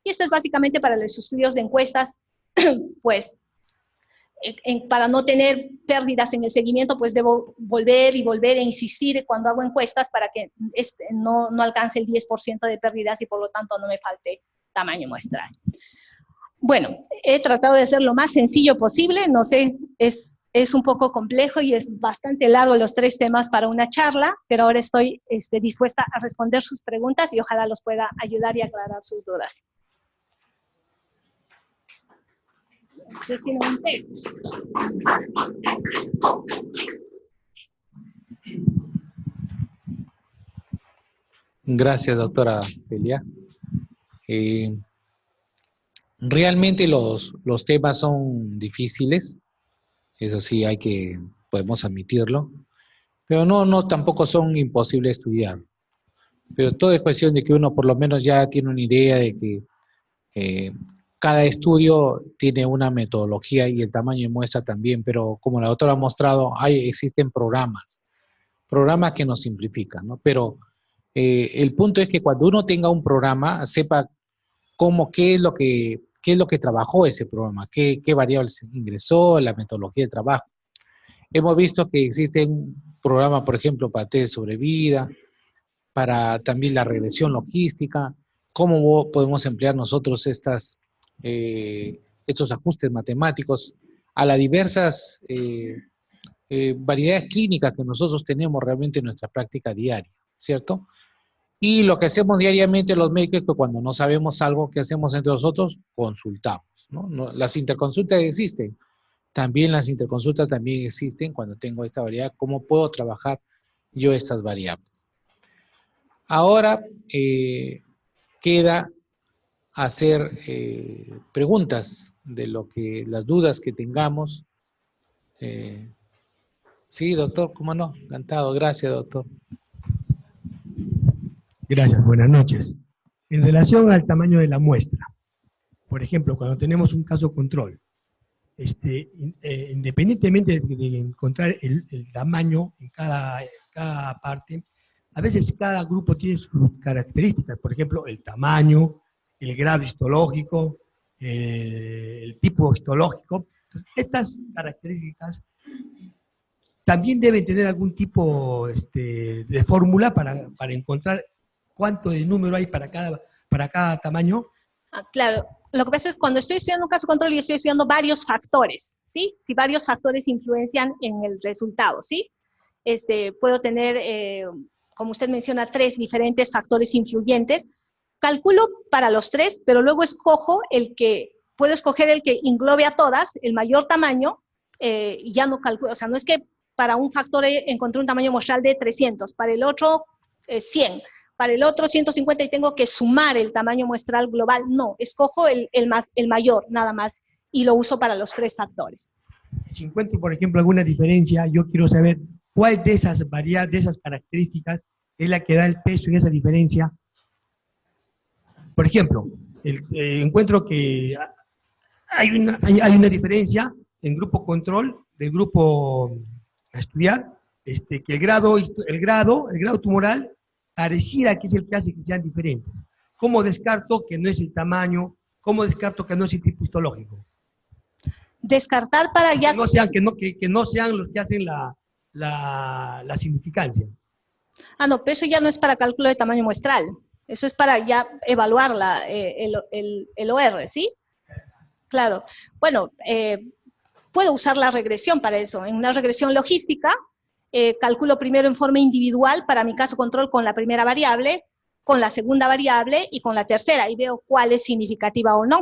Y esto es básicamente para los estudios de encuestas, pues, para no tener pérdidas en el seguimiento, pues debo volver y volver e insistir cuando hago encuestas para que no alcance el 10% de pérdidas y por lo tanto no me falte tamaño muestral. Bueno, he tratado de hacer lo más sencillo posible, no sé, es un poco complejo y es bastante largo los 3 temas para una charla, pero ahora estoy dispuesta a responder sus preguntas y ojalá los pueda ayudar y aclarar sus dudas. ¿Ustedes tienen un test? Gracias, doctora Pelia. Realmente los temas son difíciles, eso sí podemos admitirlo, pero no tampoco son imposibles de estudiar. Pero todo es cuestión de que uno por lo menos ya tiene una idea de que cada estudio tiene una metodología y el tamaño de muestra también, pero como la doctora ha mostrado, existen programas que nos simplifican, ¿no? Pero el punto es que cuando uno tenga un programa, sepa qué es lo que trabajó ese programa, qué variables ingresó, la metodología de trabajo. Hemos visto que existen programas, por ejemplo, para test sobre vida, para también la regresión logística, cómo podemos emplear nosotros estos ajustes matemáticos a las diversas variedades clínicas que nosotros tenemos realmente en nuestra práctica diaria, ¿cierto? Y lo que hacemos diariamente los médicos es que cuando no sabemos algo que hacemos entre nosotros, consultamos, ¿no? Las interconsultas existen. También las interconsultas también existen cuando tengo esta variedad. ¿Cómo puedo trabajar yo estas variables? Ahora queda hacer preguntas de las dudas que tengamos. Sí, doctor, ¿cómo no? Encantado. Gracias, doctor. Gracias, buenas noches. En relación al tamaño de la muestra, por ejemplo, cuando tenemos un caso control, independientemente de encontrar el tamaño en cada parte, a veces cada grupo tiene sus características, por ejemplo, el tamaño, el grado histológico, el tipo histológico. Entonces, estas características también deben tener algún tipo de fórmula para encontrar cuánto de número hay para cada tamaño. Claro, lo que pasa es que cuando estoy estudiando un caso control y estoy estudiando varios factores, ¿sí? Si varios factores influencian en el resultado, ¿sí? Puedo tener, como usted menciona, 3 diferentes factores influyentes. calculo para los tres, pero luego puedo escoger el que englobe a todas, el mayor tamaño, ya no calculo, o sea, no es que para un factor encontré un tamaño muestral de 300, para el otro 100, para el otro 150 y tengo que sumar el tamaño muestral global. No, escojo el mayor nada más y lo uso para los tres factores. Si encuentro, por ejemplo, alguna diferencia, yo quiero saber cuál de esas de esas características es la que da el peso en esa diferencia. Por ejemplo, encuentro que hay una diferencia en grupo control del grupo a estudiar, que el grado tumoral pareciera que es el que hace que sean diferentes. ¿Cómo descarto que no es el tamaño? ¿Cómo descarto que no es el tipo histológico? Descartar para ya... Que no sean los que hacen la significancia. Ah, no, pero eso ya no es para cálculo de tamaño muestral. Eso es para ya evaluar el OR, ¿sí? Claro. Bueno, puedo usar la regresión para eso. En una regresión logística, calculo primero en forma individual para mi caso control con la primera variable, con la segunda variable y con la tercera, y veo cuál es significativa o no.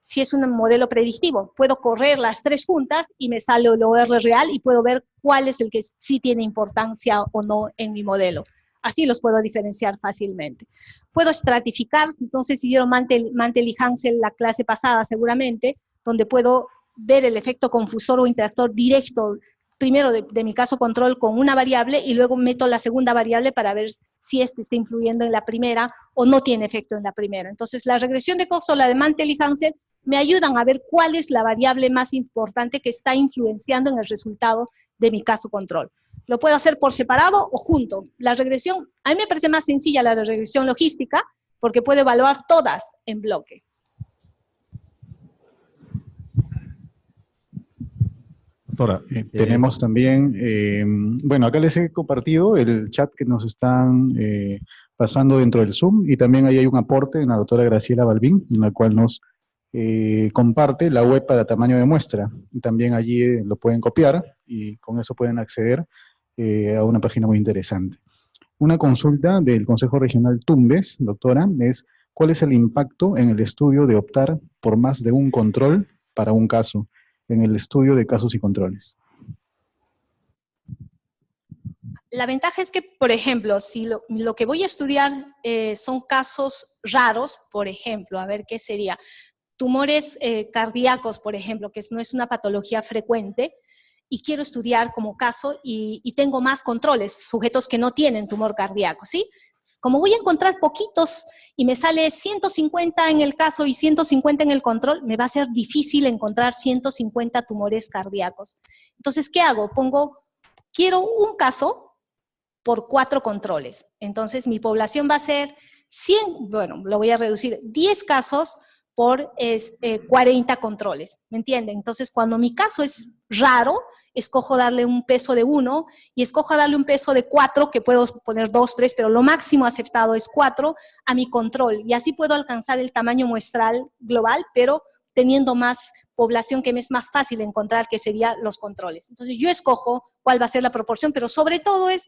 Si es un modelo predictivo, puedo correr las tres juntas y me sale el OR real y puedo ver cuál es el que sí tiene importancia o no en mi modelo. Así los puedo diferenciar fácilmente. Puedo estratificar, entonces siguieron Mantel y Hansel la clase pasada seguramente, donde puedo ver el efecto confusor o interactor directo, primero de mi caso control con una variable y luego meto la segunda variable para ver si está influyendo en la primera o no tiene efecto en la primera. Entonces la regresión de Cox o la de Mantel y Hansel me ayudan a ver cuál es la variable más importante que está influenciando en el resultado de mi caso control. Lo puedo hacer por separado o junto. La regresión, a mí me parece más sencilla la regresión logística porque puedo evaluar todas en bloque. Doctora, tenemos también, bueno, acá les he compartido el chat que nos están pasando dentro del Zoom y también ahí hay un aporte en la doctora Graciela Balbín, en la cual nos comparte la web para tamaño de muestra. También allí lo pueden copiar y con eso pueden acceder a una página muy interesante. Una consulta del Consejo Regional Tumbes, doctora, es ¿cuál es el impacto en el estudio de optar por más de un control para un caso, en el estudio de casos y controles? La ventaja es que, por ejemplo, si lo que voy a estudiar son casos raros, por ejemplo, a ver qué sería, tumores cardíacos, por ejemplo, que no es una patología frecuente, y quiero estudiar como caso y tengo más controles, sujetos que no tienen tumor cardíaco, ¿sí? Como voy a encontrar poquitos y me sale 150 en el caso y 150 en el control, me va a ser difícil encontrar 150 tumores cardíacos. Entonces, ¿qué hago? Quiero un caso por 4 controles. Entonces, mi población va a ser 100, bueno, lo voy a reducir, 10 casos por 40 controles, ¿me entienden? Entonces, cuando mi caso es raro, escojo darle un peso de 1 y escojo darle un peso de 4, que puedo poner 2, 3, pero lo máximo aceptado es 4 a mi control. Y así puedo alcanzar el tamaño muestral global, pero teniendo más población que me es más fácil encontrar, que serían los controles. Entonces yo escojo cuál va a ser la proporción, pero sobre todo es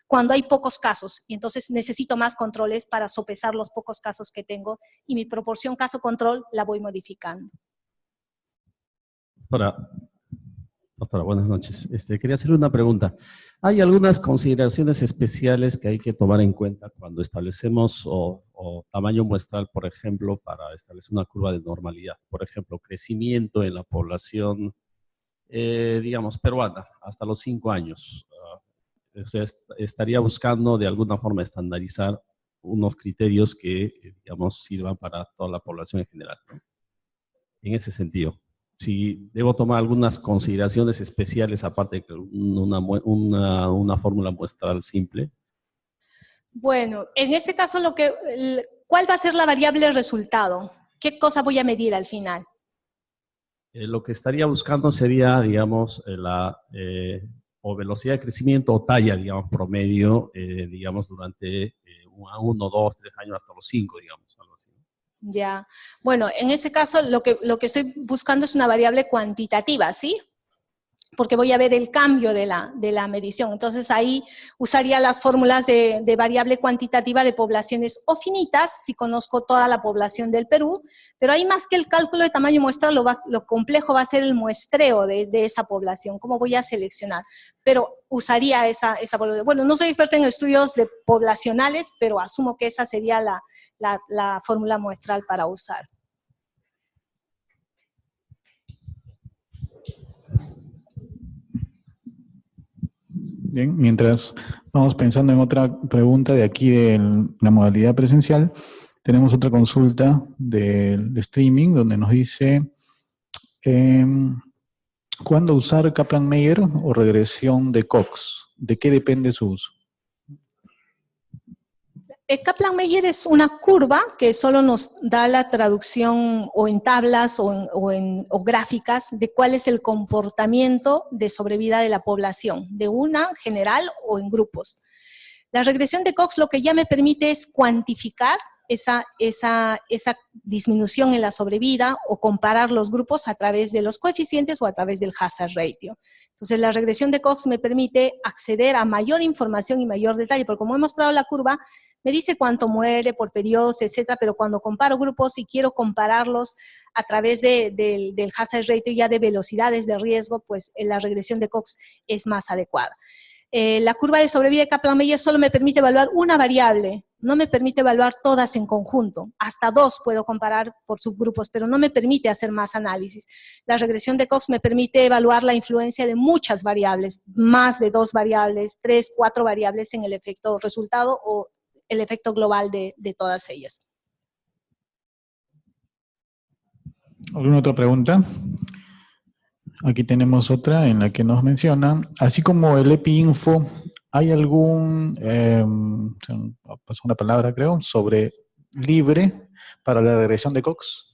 cuando hay pocos casos, y entonces necesito más controles para sopesar los pocos casos que tengo, y mi proporción caso-control la voy modificando. Doctora, buenas noches. Quería hacerle una pregunta. ¿Hay algunas consideraciones especiales que hay que tomar en cuenta cuando establecemos o tamaño muestral, por ejemplo, para establecer una curva de normalidad? Por ejemplo, crecimiento en la población, digamos, peruana, hasta los 5 años. O sea, estaría buscando de alguna forma estandarizar unos criterios que, digamos, sirvan para toda la población en general, ¿no? En ese sentido. Si debo tomar algunas consideraciones especiales aparte de una fórmula muestral simple. Bueno, en ese caso, ¿cuál va a ser la variable resultado? ¿Qué cosa voy a medir al final? Lo que estaría buscando sería, digamos, o velocidad de crecimiento o talla, digamos, promedio, digamos, durante 1, 2, 3 años hasta los 5, digamos, algo así. Ya, bueno, en ese caso lo que estoy buscando es una variable cuantitativa, ¿sí? porque voy a ver el cambio de la medición. Entonces ahí usaría las fórmulas de variable cuantitativa de poblaciones o finitas, si conozco toda la población del Perú, pero ahí más que el cálculo de tamaño muestral, lo complejo va a ser el muestreo de esa población, cómo voy a seleccionar. Pero usaría esa población. Bueno, no soy experta en estudios poblacionales, pero asumo que esa sería la fórmula muestral para usar. Bien, mientras vamos pensando en otra pregunta de aquí de la modalidad presencial, tenemos otra consulta del streaming donde nos dice ¿cuándo usar Kaplan-Meier o regresión de Cox? ¿De qué depende su uso? Kaplan-Meier es una curva que solo nos da la traducción o en tablas o gráficas de cuál es el comportamiento de sobrevida de la población, de una general o en grupos. La regresión de Cox lo que ya me permite es cuantificar esa disminución en la sobrevida o comparar los grupos a través de los coeficientes o a través del hazard ratio. Entonces la regresión de Cox me permite acceder a mayor información y mayor detalle, porque como he mostrado la curva, me dice cuánto muere por periodos, etcétera, pero cuando comparo grupos y quiero compararlos a través del hazard ratio ya de velocidades de riesgo, pues la regresión de Cox es más adecuada. La curva de sobrevida de Kaplan-Meier solo me permite evaluar una variable, no me permite evaluar todas en conjunto. Hasta 2 puedo comparar por subgrupos, pero no me permite hacer más análisis. La regresión de Cox me permite evaluar la influencia de muchas variables, más de 2 variables, 3, 4 variables en el efecto resultado o el efecto global de todas ellas. ¿Alguna otra pregunta? Aquí tenemos otra en la que nos menciona, así como el EpiInfo, ¿hay algún, pasó una palabra creo, sobre libre para la regresión de Cox?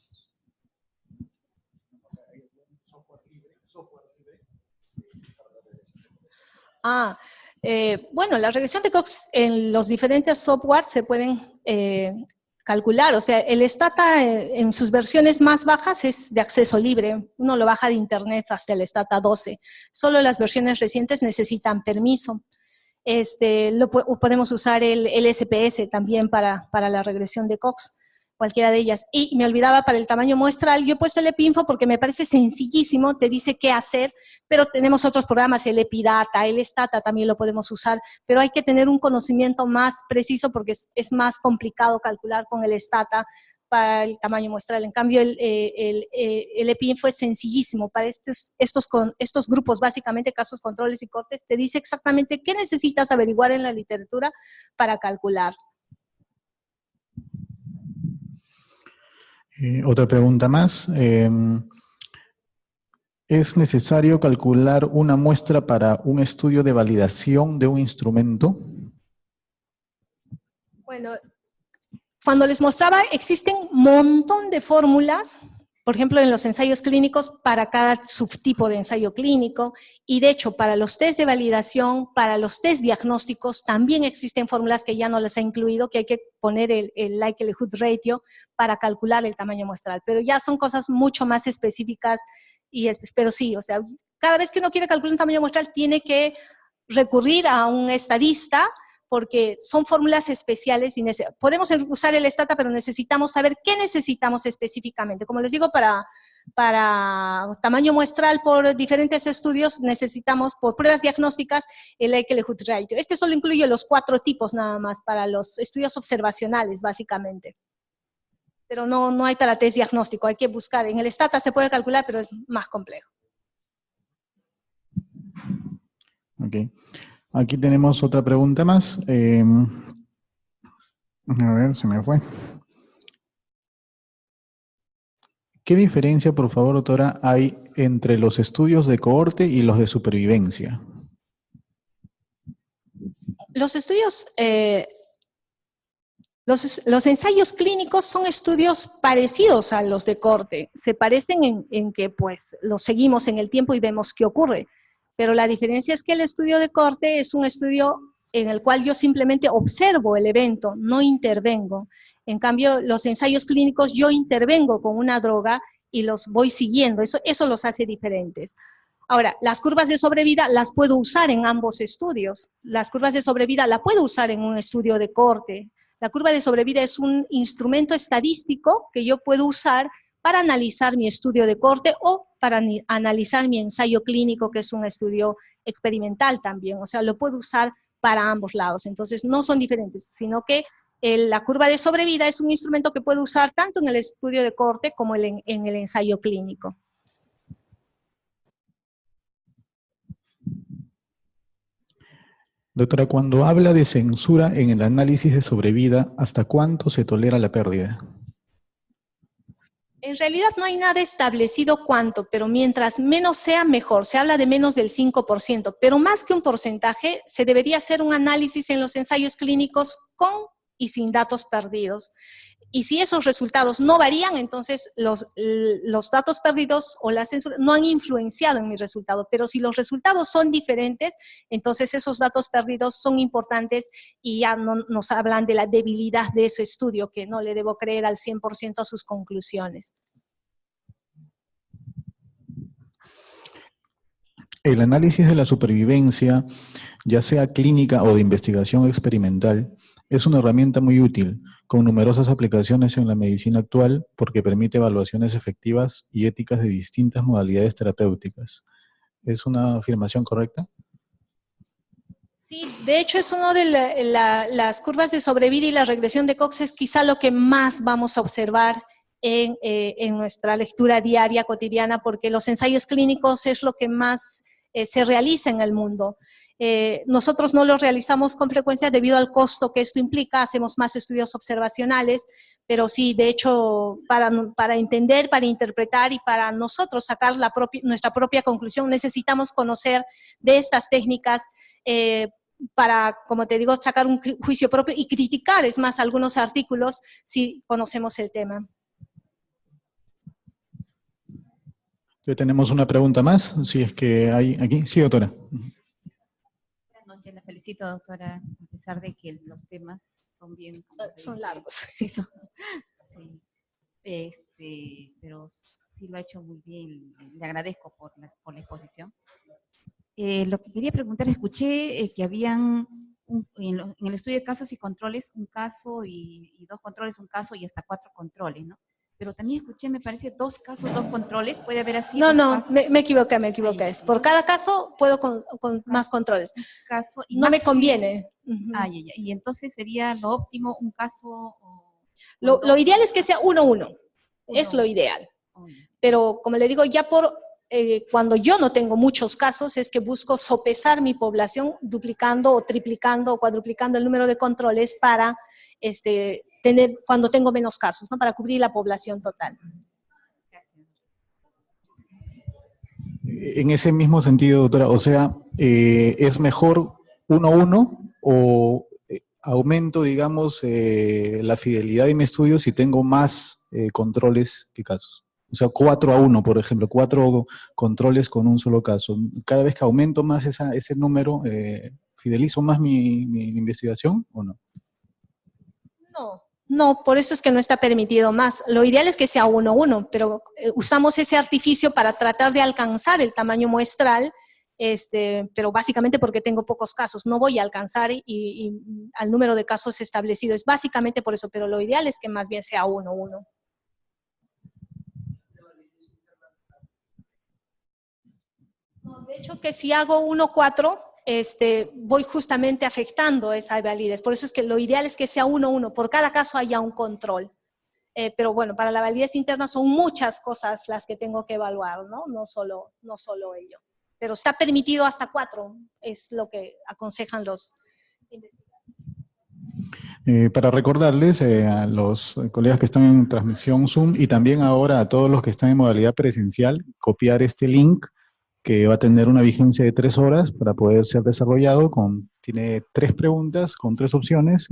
Bueno, la regresión de Cox en los diferentes softwares se pueden calcular, o sea, el Stata en sus versiones más bajas es de acceso libre, uno lo baja de internet hasta el Stata 12, solo las versiones recientes necesitan permiso. Podemos usar el SPS también para la regresión de Cox, cualquiera de ellas. Y me olvidaba para el tamaño muestral, yo he puesto el EpiInfo porque me parece sencillísimo, te dice qué hacer, pero tenemos otros programas, el EpiData, el Stata también lo podemos usar, pero hay que tener un conocimiento más preciso porque es más complicado calcular con el Stata para el tamaño muestral. En cambio, el EpiInfo es sencillísimo. Para estos grupos, básicamente casos, controles y cortes, te dice exactamente qué necesitas averiguar en la literatura para calcular. Otra pregunta más. ¿Es necesario calcular una muestra para un estudio de validación de un instrumento? Bueno, cuando les mostraba, existen un montón de fórmulas, por ejemplo, en los ensayos clínicos para cada subtipo de ensayo clínico, y de hecho, para los test de validación, para los test diagnósticos, también existen fórmulas que ya no les he incluido, que hay que poner el likelihood ratio para calcular el tamaño muestral, pero ya son cosas mucho más específicas, pero sí, o sea, cada vez que uno quiere calcular un tamaño muestral, tiene que recurrir a un estadista, porque son fórmulas especiales y podemos usar el Stata, pero necesitamos saber qué necesitamos específicamente. Como les digo, para tamaño muestral por diferentes estudios necesitamos, por pruebas diagnósticas, el likelihood ratio. Este solo incluye los 4 tipos nada más para los estudios observacionales, básicamente. Pero no hay para test diagnóstico, hay que buscar. En el Stata se puede calcular, pero es más complejo. Ok. Aquí tenemos otra pregunta más. A ver, se me fue. ¿Qué diferencia, por favor, doctora, hay entre los estudios de cohorte y los de supervivencia? Los estudios, los ensayos clínicos son estudios parecidos a los de cohorte. Se parecen en que pues los seguimos en el tiempo y vemos qué ocurre. Pero la diferencia es que el estudio de cohorte es un estudio en el cual yo simplemente observo el evento, no intervengo. En cambio, los ensayos clínicos yo intervengo con una droga y los voy siguiendo. Eso los hace diferentes. Ahora, las curvas de sobrevida las puedo usar en ambos estudios. Las curvas de sobrevida la puedo usar en un estudio de corte. La curva de sobrevida es un instrumento estadístico que yo puedo usar para analizar mi estudio de corte o para analizar mi ensayo clínico, que es un estudio experimental también. O sea, lo puedo usar para ambos lados. Entonces, no son diferentes, sino que la curva de sobrevida es un instrumento que puedo usar tanto en el estudio de corte como en el ensayo clínico. Doctora, cuando habla de censura en el análisis de sobrevida, ¿hasta cuánto se tolera la pérdida? En realidad no hay nada establecido cuánto, pero mientras menos sea, mejor. Se habla de menos del 5%, pero más que un porcentaje, se debería hacer un análisis en los ensayos clínicos con y sin datos perdidos. Y si esos resultados no varían, entonces los datos perdidos o la censura no han influenciado en mi resultado. Pero si los resultados son diferentes, entonces esos datos perdidos son importantes y ya no nos hablan de la debilidad de ese estudio, que no le debo creer al 100% a sus conclusiones. El análisis de la supervivencia, ya sea clínica o de investigación experimental, es una herramienta muy útil, con numerosas aplicaciones en la medicina actual, porque permite evaluaciones efectivas y éticas de distintas modalidades terapéuticas. ¿Es una afirmación correcta? Sí, de hecho es uno de las curvas de sobrevida y la regresión de Cox es quizá lo que más vamos a observar en nuestra lectura diaria, cotidiana, porque los ensayos clínicos es lo que más se realiza en el mundo. Nosotros no los realizamos con frecuencia debido al costo que esto implica, hacemos más estudios observacionales, pero sí, de hecho, para entender, para interpretar y para nosotros sacar nuestra propia conclusión, necesitamos conocer de estas técnicas para, como te digo, sacar un juicio propio y criticar, es más, algunos artículos si conocemos el tema. Tenemos una pregunta más, si es que hay aquí. Sí, doctora. Buenas noches, la felicito, doctora, a pesar de que los temas son bien... Son largos. Sí, sí. Pero sí lo ha hecho muy bien, le agradezco por la exposición. Lo que quería preguntar, escuché que habían en el estudio de casos y controles, un caso y 2 controles, un caso y hasta 4 controles, ¿no? Pero también escuché, me parece, 2 casos, 2 controles, ¿puede haber así? No, me equivoqué. Es por cada caso puedo con más controles. Caso y no me conviene. Ya. Y entonces sería lo óptimo un caso... Lo ideal es que sea 1-1. Es lo ideal. Pero, como le digo, ya cuando yo no tengo muchos casos, es que busco sopesar mi población duplicando o triplicando o cuadruplicando el número de controles para tener, cuando tengo menos casos, ¿no? Para cubrir la población total. En ese mismo sentido, doctora, o sea, ¿es mejor 1-1 o aumento, digamos, la fidelidad de mi estudio si tengo más controles que casos? O sea, 4-1, por ejemplo, 4 controles con un solo caso. Cada vez que aumento más ese número, ¿fidelizo más mi investigación o no? No, por eso es que no está permitido más. Lo ideal es que sea 1-1, pero usamos ese artificio para tratar de alcanzar el tamaño muestral, pero básicamente porque tengo pocos casos. No voy a alcanzar y al número de casos establecido. Es básicamente por eso, pero lo ideal es que más bien sea 1-1. De hecho, que si hago 1-4, voy justamente afectando esa validez. Por eso es que lo ideal es que sea 1-1. Por cada caso haya un control. Pero bueno, para la validez interna son muchas cosas las que tengo que evaluar, ¿no? No solo ello. Pero está permitido hasta 4, es lo que aconsejan los investigadores. Para recordarles a los colegas que están en transmisión Zoom y también ahora a todos los que están en modalidad presencial, copiar este link que va a tener una vigencia de 3 horas para poder ser desarrollado. Tiene 3 preguntas con 3 opciones,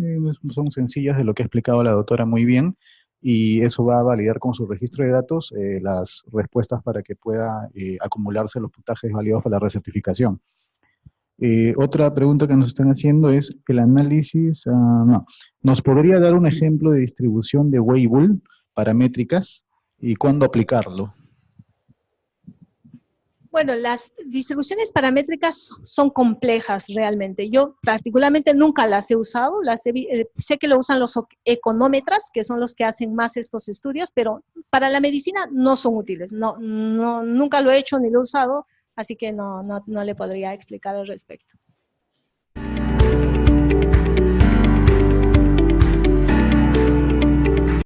son sencillas de lo que ha explicado la doctora muy bien, y eso va a validar con su registro de datos las respuestas para que pueda acumularse los puntajes validados para la recertificación. Otra pregunta que nos están haciendo es el análisis, ¿nos podría dar un ejemplo de distribución de Weibull para métricas y cuándo aplicarlo? Bueno, las distribuciones paramétricas son complejas realmente. Yo particularmente nunca las he usado, sé que lo usan los económetras, que son los que hacen más estos estudios, pero para la medicina no son útiles. Nunca lo he hecho ni lo he usado, así que no le podría explicar al respecto.